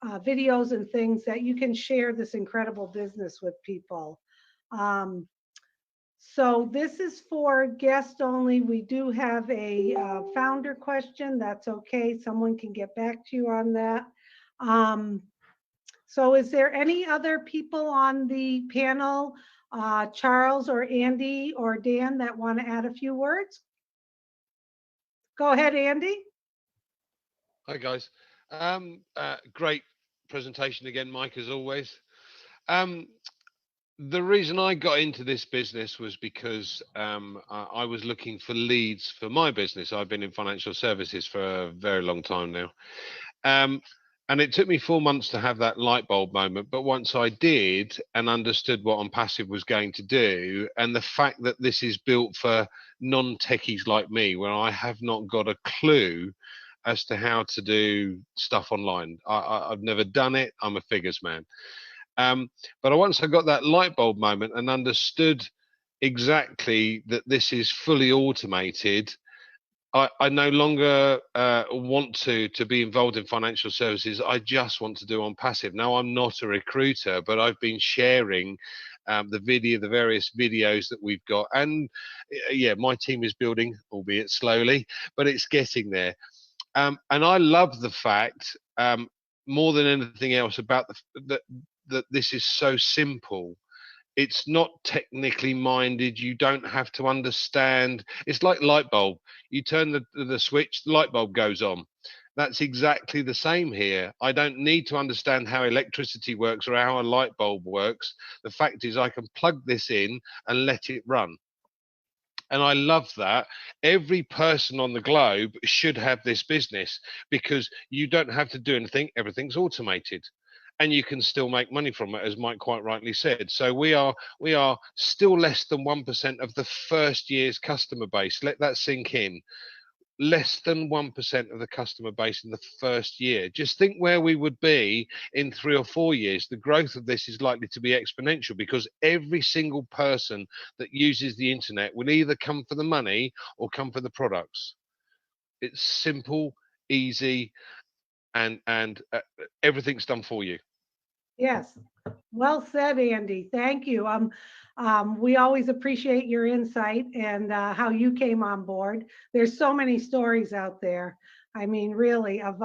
videos and things that you can share this incredible business with people. So this is for guests only. We do have a founder question. That's okay. Someone can get back to you on that. So is there any other people on the panel, Charles or Andy or Dan, that want to add a few words? Go ahead, Andy. Hi, guys. Great presentation again, Mike, as always. The reason I got into this business was because I was looking for leads for my business. I've been in financial services for a very long time now. And it took me 4 months to have that light bulb moment. But once I did and understood what Onpassive was going to do, and the fact that this is built for non-techies like me, where I have not got a clue as to how to do stuff online. I've never done it. I'm a figures man. But once I got that light bulb moment and understood exactly that this is fully automated, I no longer want to be involved in financial services. I just want to do Onpassive. Now, I'm not a recruiter, but I've been sharing the various videos that we've got. And yeah, my team is building, albeit slowly, but it's getting there. And I love the fact, more than anything else, about that this is so simple. It's not technically minded. You don't have to understand. It's like light bulb. You turn the switch, the light bulb goes on. That's exactly the same here. I don't need to understand how electricity works or how a light bulb works. The fact is I can plug this in and let it run. And I love that. Every person on the globe should have this business, because you don't have to do anything. Everything's automated. And you can still make money from it, as Mike quite rightly said. So we are still less than 1% of the first year's customer base. Let that sink in. Less than 1% of the customer base in the first year. Just think where we would be in 3 or 4 years. The growth of this is likely to be exponential, because every single person that uses the internet will either come for the money or come for the products. It's simple, easy, and everything's done for you. Yes, well said, Andy. Thank you. We always appreciate your insight and how you came on board. There's so many stories out there. I mean, really, of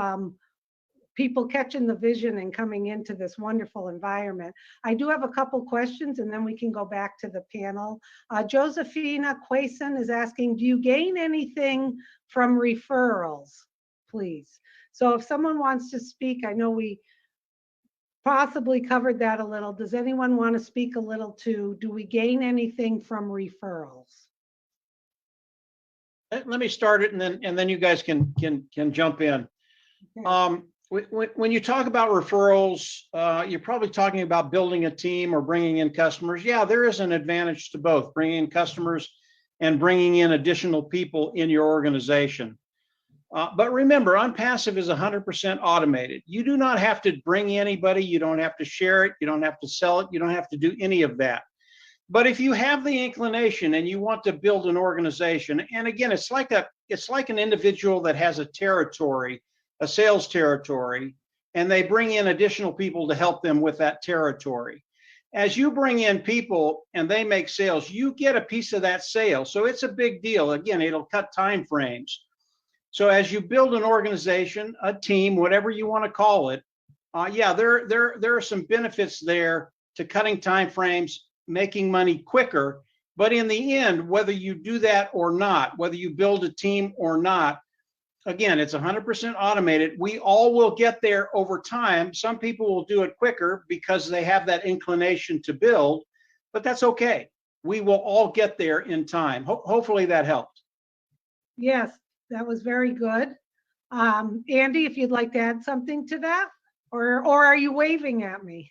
people catching the vision and coming into this wonderful environment. I do have a couple questions, and then we can go back to the panel. Josephina Quason is asking, do you gain anything from referrals, please? So if someone wants to speak, I know we possibly covered that a little. Does anyone want to speak a little to, do we gain anything from referrals? Let me start it, and then you guys can jump in. Okay. When you talk about referrals, you're probably talking about building a team or bringing in customers. Yeah, there is an advantage to both, bringing in customers and bringing in additional people in your organization. But remember, Onpassive is 100% automated. You do not have to bring anybody. You don't have to share it. You don't have to sell it. You don't have to do any of that. But if you have the inclination and you want to build an organization, and again, it's like an individual that has a territory, a sales territory, and they bring in additional people to help them with that territory. As you bring in people and they make sales, you get a piece of that sale. So it's a big deal. Again, it'll cut time frames. So as you build an organization, a team, whatever you want to call it, yeah, there are some benefits there to cutting time frames, making money quicker. But in the end, whether you do that or not, whether you build a team or not, again, it's 100% automated. We all will get there over time. Some people will do it quicker because they have that inclination to build, but that's okay. We will all get there in time. Hopefully that helped. Yes, that was very good. Andy, if you'd like to add something to that, or are you waving at me?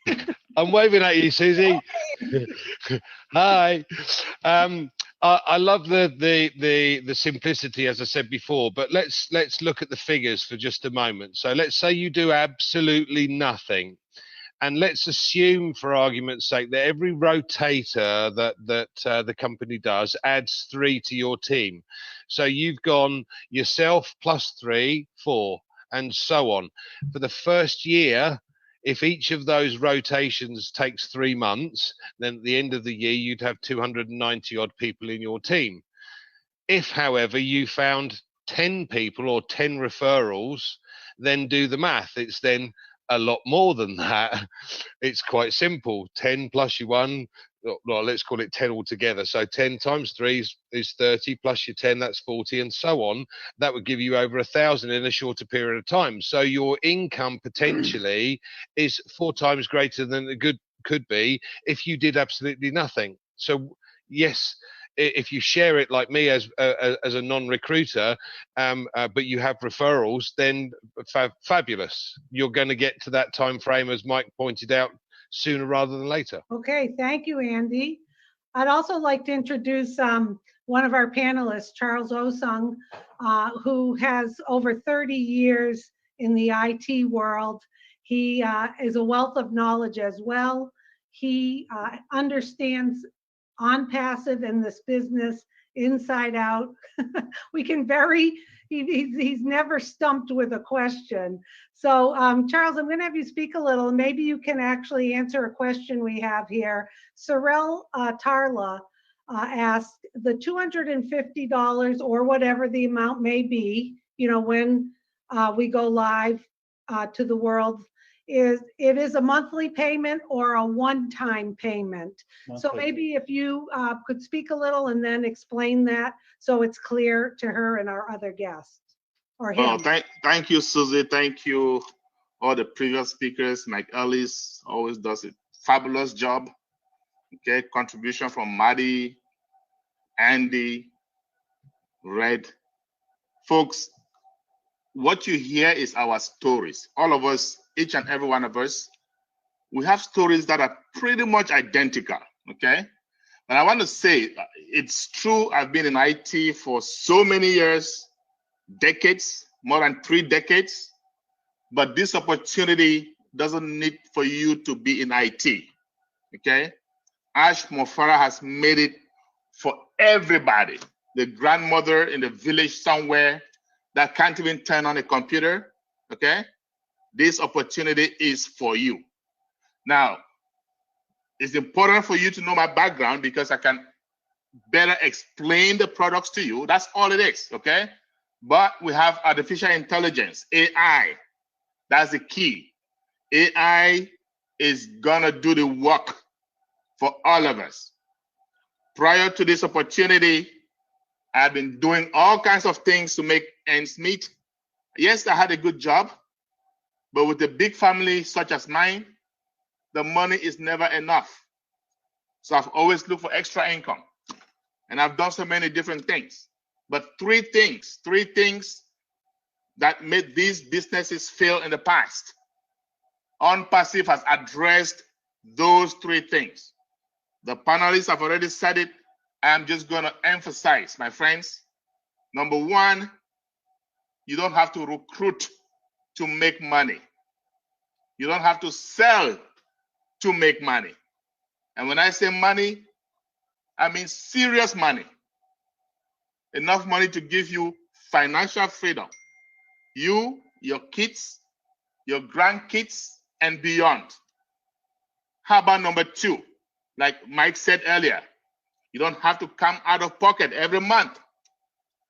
I'm waving at you, Susie. Hi. I love the simplicity, as I said before, but let's look at the figures for just a moment. So let's say you do absolutely nothing, and let's assume, for argument's sake, that every rotator that the company does adds 3 to your team. So you've gone yourself plus 3, 4, and so on. For the first year, if each of those rotations takes 3 months, then at the end of the year, you'd have 290 odd people in your team. If, however, you found 10 people or 10 referrals, then do the math. It's then a lot more than that. It's quite simple. 10 plus your 1, well, let's call it 10 altogether. So 10 times 3 is 30, plus your 10, that's 40, and so on. That would give you over 1,000 in a shorter period of time. So your income potentially is 4 times greater than it could be if you did absolutely nothing. So yes, if you share it like me as a non-recruiter, but you have referrals, then fabulous. You're going to get to that time frame, as Mike pointed out, sooner rather than later. Okay, thank you, Andy. I'd also like to introduce one of our panelists, Charles Osung, who has over 30 years in the IT world. He is a wealth of knowledge as well. He understands Onpassive and this business inside out. He's never stumped with a question. So Charles, I'm going to have you speak a little. Maybe you can actually answer a question we have here. Sorel Tarla asked, the $250 or whatever the amount may be, when we go live to the world, is a monthly payment or a one-time payment? Monthly. So maybe if you could speak a little and then explain that so it's clear to her and our other guests, or him. Oh, thank you, Susie. Thank you, all the previous speakers. Mike Ellis always does a fabulous job. Okay, contribution from Maddie, Andy, Red. Folks, what you hear is our stories. All of us, each and every one of us, we have stories that are pretty much identical, okay? But I want to say, it's true, I've been in IT for so many years, decades, more than 3 decades, but this opportunity doesn't need for you to be in IT, okay? Ash Mofara has made it for everybody. The grandmother in the village somewhere that can't even turn on a computer, okay? This opportunity is for you. Now, it's important for you to know my background because I can better explain the products to you. That's all it is, okay? But we have artificial intelligence, AI. That's the key. AI is gonna do the work for all of us. Prior to this opportunity, I've been doing all kinds of things to make ends meet. Yes, I had a good job, but with a big family such as mine, the money is never enough. So I've always looked for extra income. And I've done so many different things. But three things that made these businesses fail in the past. Onpassive has addressed those 3 things. The panelists have already said it. I'm just going to emphasize, my friends. Number 1, you don't have to recruit to make money. You don't have to sell to make money. And when I say money, I mean serious money. Enough money to give you financial freedom. You, your kids, your grandkids, and beyond. How about number 2? Like Mike said earlier, you don't have to come out of pocket every month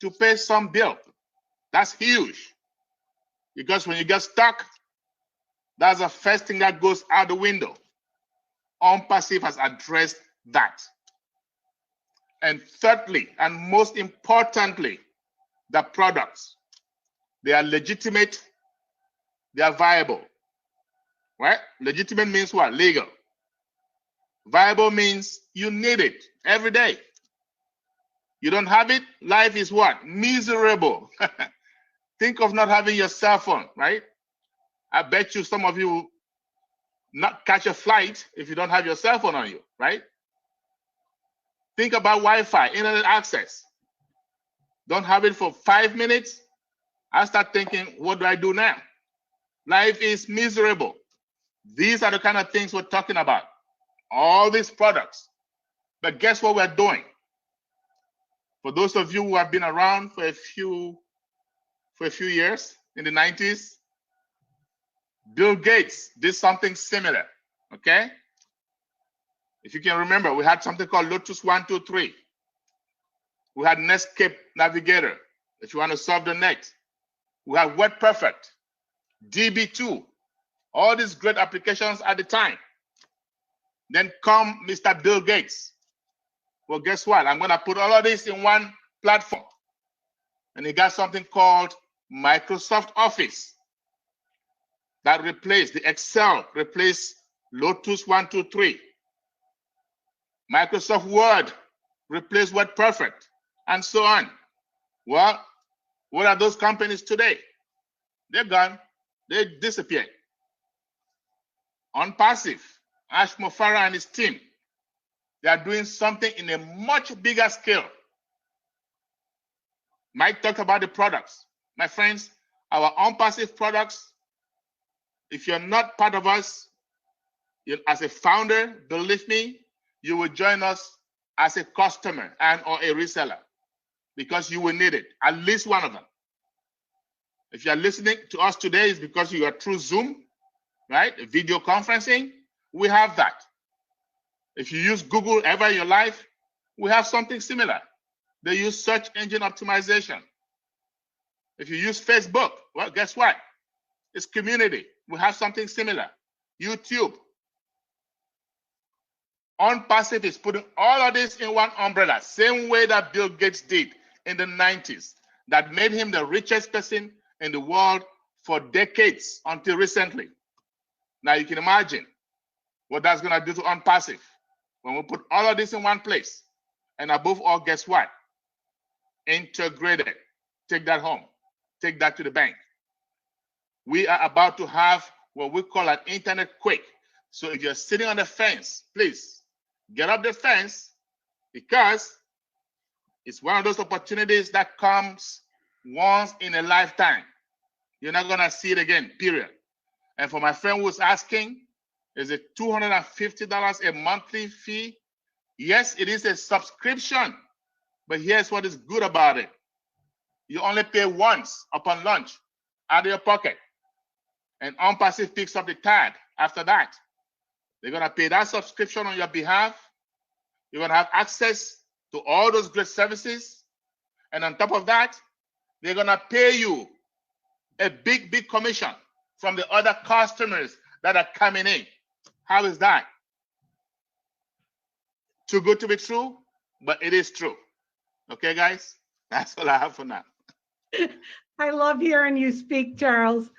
to pay some bill. That's huge. Because when you get stuck, that's the first thing that goes out the window. Onpassive has addressed that. And thirdly, and most importantly, the products. They are legitimate, they are viable. Right? Legitimate means what? Legal. Viable means you need it every day. You don't have it, life is what? Miserable. Think of not having your cell phone, right? I bet you some of you not catch a flight if you don't have your cell phone on you, right? Think about Wi-Fi, internet access. Don't have it for 5 minutes. I start thinking, what do I do now? Life is miserable. These are the kind of things we're talking about. All these products. But guess what we're doing? For those of you who have been around for a few years in the 90s, Bill Gates did something similar. Okay? If you can remember, we had something called Lotus 123. We had Netscape Navigator, if you want to solve the net. We had WordPerfect, DB2, all these great applications at the time. Then come Mr. Bill Gates. Well, guess what? I'm going to put all of this in one platform. And he got something called Microsoft Office that replaced the Excel, replaced Lotus 123. Microsoft Word replaced WordPerfect, and so on. Well, what are those companies today? They're gone. They disappeared. Onpassive, Ash Mofara and his team, they are doing something in a much bigger scale. Mike talked about the products. My friends, our Onpassive products, if you're not part of us, as a founder, believe me, you will join us as a customer and or a reseller because you will need it, at least one of them. If you're listening to us today, it's because you are through Zoom, right? Video conferencing, we have that. If you use Google ever in your life, we have something similar. They use search engine optimization. If you use Facebook, well, guess what? It's community. We have something similar. YouTube. Onpassive is putting all of this in one umbrella, same way that Bill Gates did in the 90s, that made him the richest person in the world for decades until recently. Now you can imagine what that's going to do to Onpassive when we put all of this in one place. And above all, guess what? Integrated. Take that home. Take that to the bank. We are about to have what we call an internet quake. So if you're sitting on the fence, please get up the fence, because it's one of those opportunities that comes once in a lifetime. You're not going to see it again, period. And for my friend who's asking, is it $250 a monthly fee? Yes, it is a subscription. But here's what is good about it. You only pay once upon launch out of your pocket. And Onpassive picks up the tab after that. They're going to pay that subscription on your behalf. You're going to have access to all those great services. And on top of that, they're going to pay you a big, big commission from the other customers that are coming in. How is that? Too good to be true, but it is true. Okay, guys? That's all I have for now. I love hearing you speak, Charles.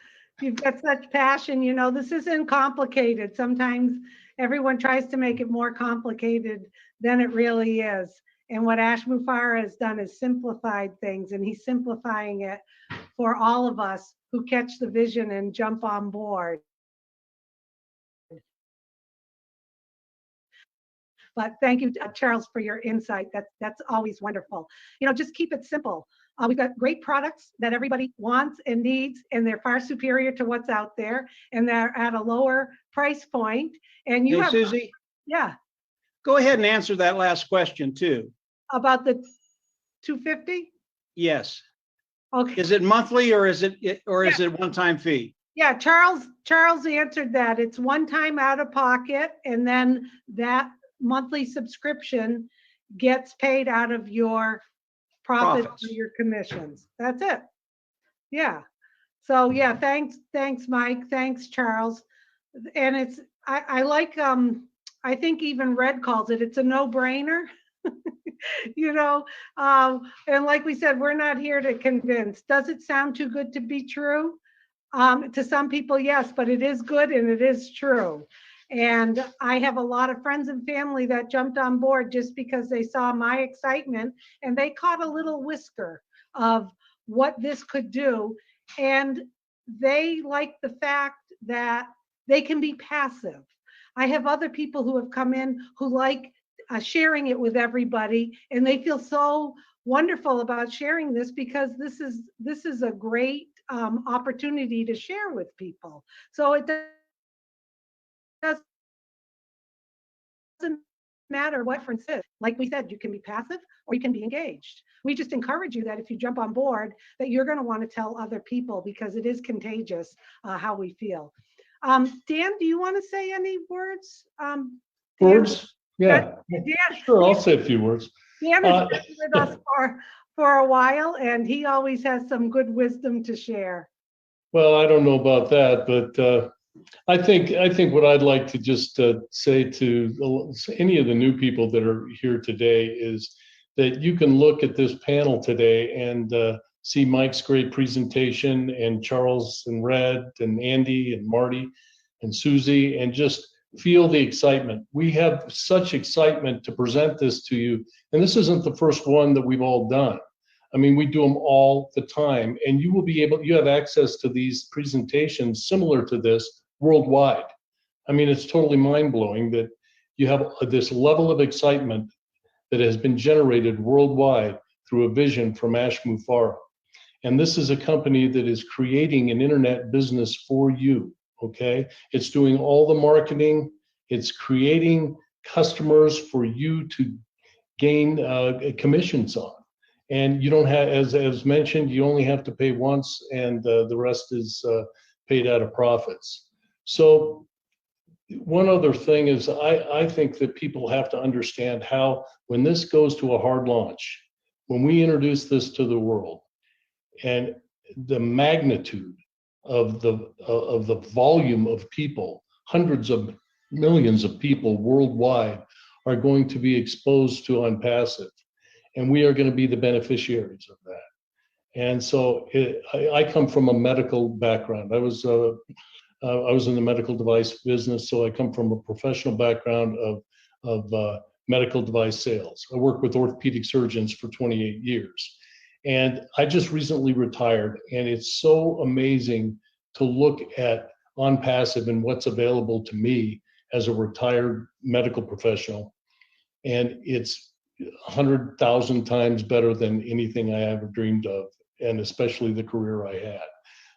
You've got such passion. You know, this isn't complicated. Sometimes everyone tries to make it more complicated than it really is. And what Ash Mufara has done is simplified things, and he's simplifying it for all of us who catch the vision and jump on board. But thank you, Charles, for your insight. That's always wonderful. You know, just keep it simple. We've got great products that everybody wants and needs, and they're far superior to what's out there, and they're at a lower price point. And you have, Susie, yeah, go ahead and answer that last question too. about the 250. Yes. Okay. Is it monthly or is it one-time fee? Yeah, Charles answered that. It's one time out of pocket, and then that monthly subscription gets paid out of your profits or your commissions. That's it. Yeah. So yeah, thanks, Mike. Thanks, Charles. And it's I like I think even Red calls it's a no-brainer. You know, and like we said, we're not here to convince. Does it sound too good to be true? To some people, yes, but it is good and it is true. And I have a lot of friends and family that jumped on board just because they saw my excitement, and they caught a little whisker of what this could do. And they like the fact that they can be passive. I have other people who have come in who like sharing it with everybody, and they feel so wonderful about sharing this because this is a great opportunity to share with people. So it doesn't matter what difference is. Like we said, you can be passive or you can be engaged. We just encourage you that if you jump on board, that you're going to want to tell other people because it is contagious how we feel. Dan, do you want to say any words? Dan, Words? Yeah. Dan, Sure, I'll say a few words. Dan has been with us for a while, and he always has some good wisdom to share. Well, I don't know about that, but I think what I'd like to just say to any of the new people that are here today is that you can look at this panel today and see Mike's great presentation, and Charles and Red and Andy and Marty and Susie, and just feel the excitement. We have such excitement to present this to you, and this isn't the first one that we've all done. I mean, we do them all the time, and you have access to these presentations similar to this worldwide. I mean, it's totally mind-blowing that you have this level of excitement that has been generated worldwide through a vision from Ash Mufareh. And this is a company that is creating an internet business for you, okay? It's doing all the marketing, it's creating customers for you to gain commissions on. And you don't have, as mentioned, you only have to pay once, and the rest is paid out of profits. So one other thing is I think that people have to understand how, when this goes to a hard launch, when we introduce this to the world, and the magnitude of the volume of people, hundreds of millions of people worldwide are going to be exposed to Onpassive, and we are going to be the beneficiaries of that. And so I come from a medical background. I was in the medical device business, so I come from a professional background of medical device sales. I worked with orthopedic surgeons for 28 years. And I just recently retired, and it's so amazing to look at Onpassive and what's available to me as a retired medical professional. And it's 100,000 times better than anything I ever dreamed of, and especially the career I had.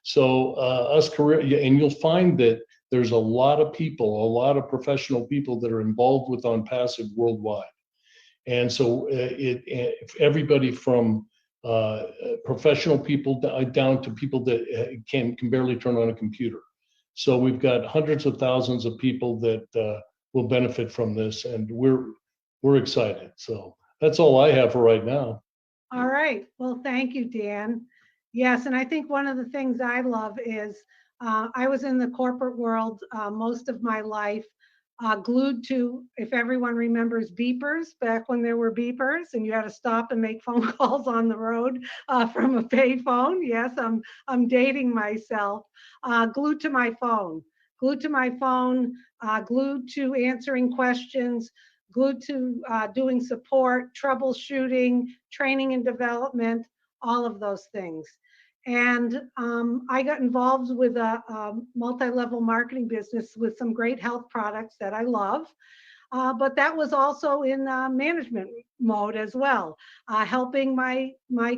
So and you'll find that there's a lot of people, a lot of professional people that are involved with Onpassive worldwide. And so everybody from professional people down to people that can barely turn on a computer. So we've got hundreds of thousands of people that will benefit from this, and we're excited. So that's all I have for right now. All right. Well, thank you, Dan. Yes, and I think one of the things I love is I was in the corporate world most of my life, glued to, if everyone remembers beepers, back when there were beepers and you had to stop and make phone calls on the road from a pay phone. Yes, I'm dating myself. Glued to my phone, glued to answering questions, glued to doing support, troubleshooting, training and development, all of those things. And I got involved with a multi-level marketing business with some great health products that I love. But that was also in management mode as well, helping my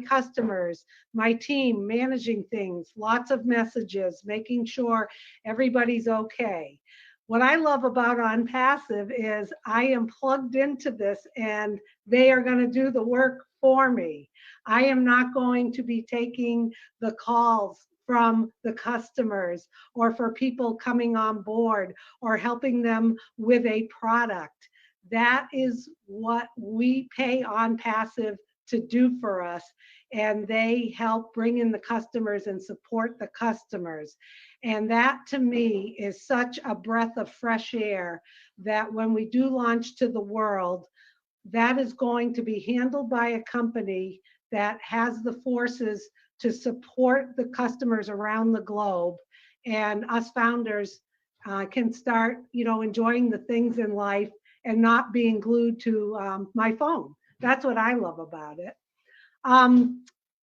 customers, my team, managing things, lots of messages, making sure everybody's okay. What I love about Onpassive is I am plugged into this, and they are going to do the work for me. I am not going to be taking the calls from the customers or for people coming on board or helping them with a product. That is what we pay Onpassive to do for us, and they help bring in the customers and support the customers. And that to me is such a breath of fresh air that when we do launch to the world, that is going to be handled by a company that has the forces to support the customers around the globe, and us founders can start, enjoying the things in life and not being glued to my phone. That's what I love about it.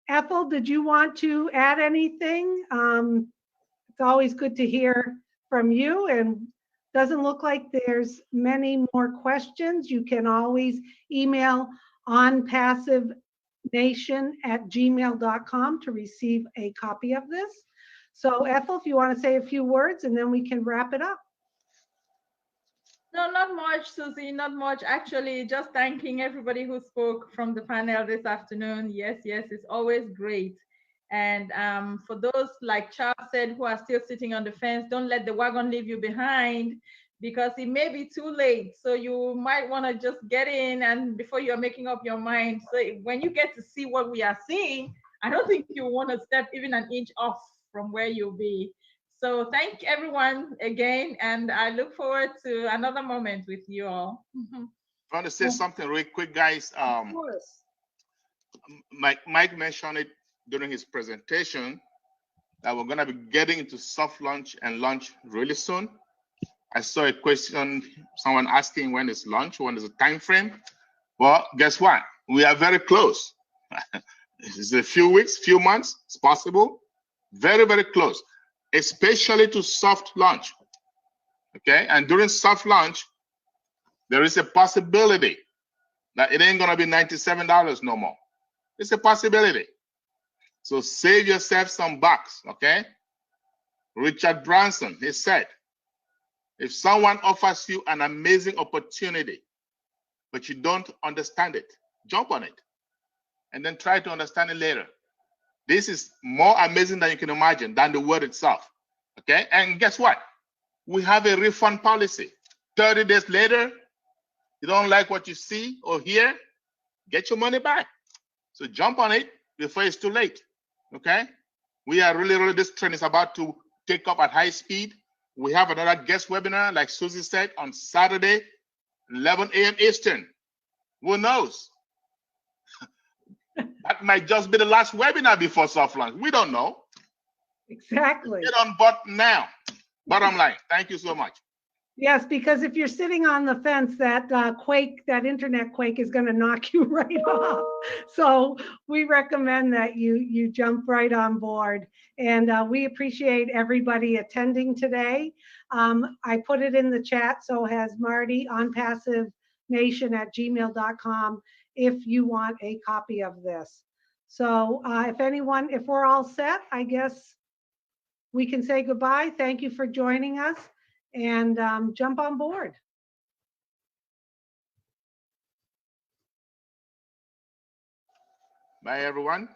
Ethel, did you want to add anything? It's always good to hear from you, and Doesn't look like there's many more questions. You can always email onpassivenation@gmail.com to receive a copy of this. So Ethel, if you want to say a few words and then we can wrap it up. No, not much, Susie, not much. Actually, just thanking everybody who spoke from the panel this afternoon. Yes, yes, it's always great. And for those, like Charles said, who are still sitting on the fence, don't let the wagon leave you behind, because it may be too late. So you might want to just get in, and before you're making up your mind. So when you get to see what we are seeing, I don't think you want to step even an inch off from where you'll be. So thank everyone again, and I look forward to another moment with you all. I want to say something real quick, guys. Of course. Mike mentioned it during his presentation that we're going to be getting into soft launch and launch really soon. I saw a question, someone asking when is launch, when is the time frame? Well, guess what? We are very close. It's a few weeks, few months, it's possible. Very, very close, especially to soft launch. Okay, and during soft launch, there is a possibility that it ain't gonna be $97 no more. It's a possibility. So save yourself some bucks, okay? Richard Branson, he said, if someone offers you an amazing opportunity, but you don't understand it, jump on it and then try to understand it later. This is more amazing than you can imagine, than the word itself, okay? And guess what? We have a refund policy. 30 days later, you don't like what you see or hear, get your money back. So jump on it before it's too late, okay? We are really, this trend is about to take up at high speed. We have another guest webinar, like Susie said, on Saturday, 11 a.m. Eastern. Who knows? That might just be the last webinar before soft launch. We don't know. Exactly. Get on board now. Bottom line, thank you so much. Yes, because if you're sitting on the fence, that quake, that internet quake is going to knock you right off. So we recommend that you jump right on board. And we appreciate everybody attending today. I put it in the chat, so has Marty, onpassivenation@gmail.com, if you want a copy of this. So if we're all set, I guess we can say goodbye. Thank you for joining us. And jump on board. Bye, everyone.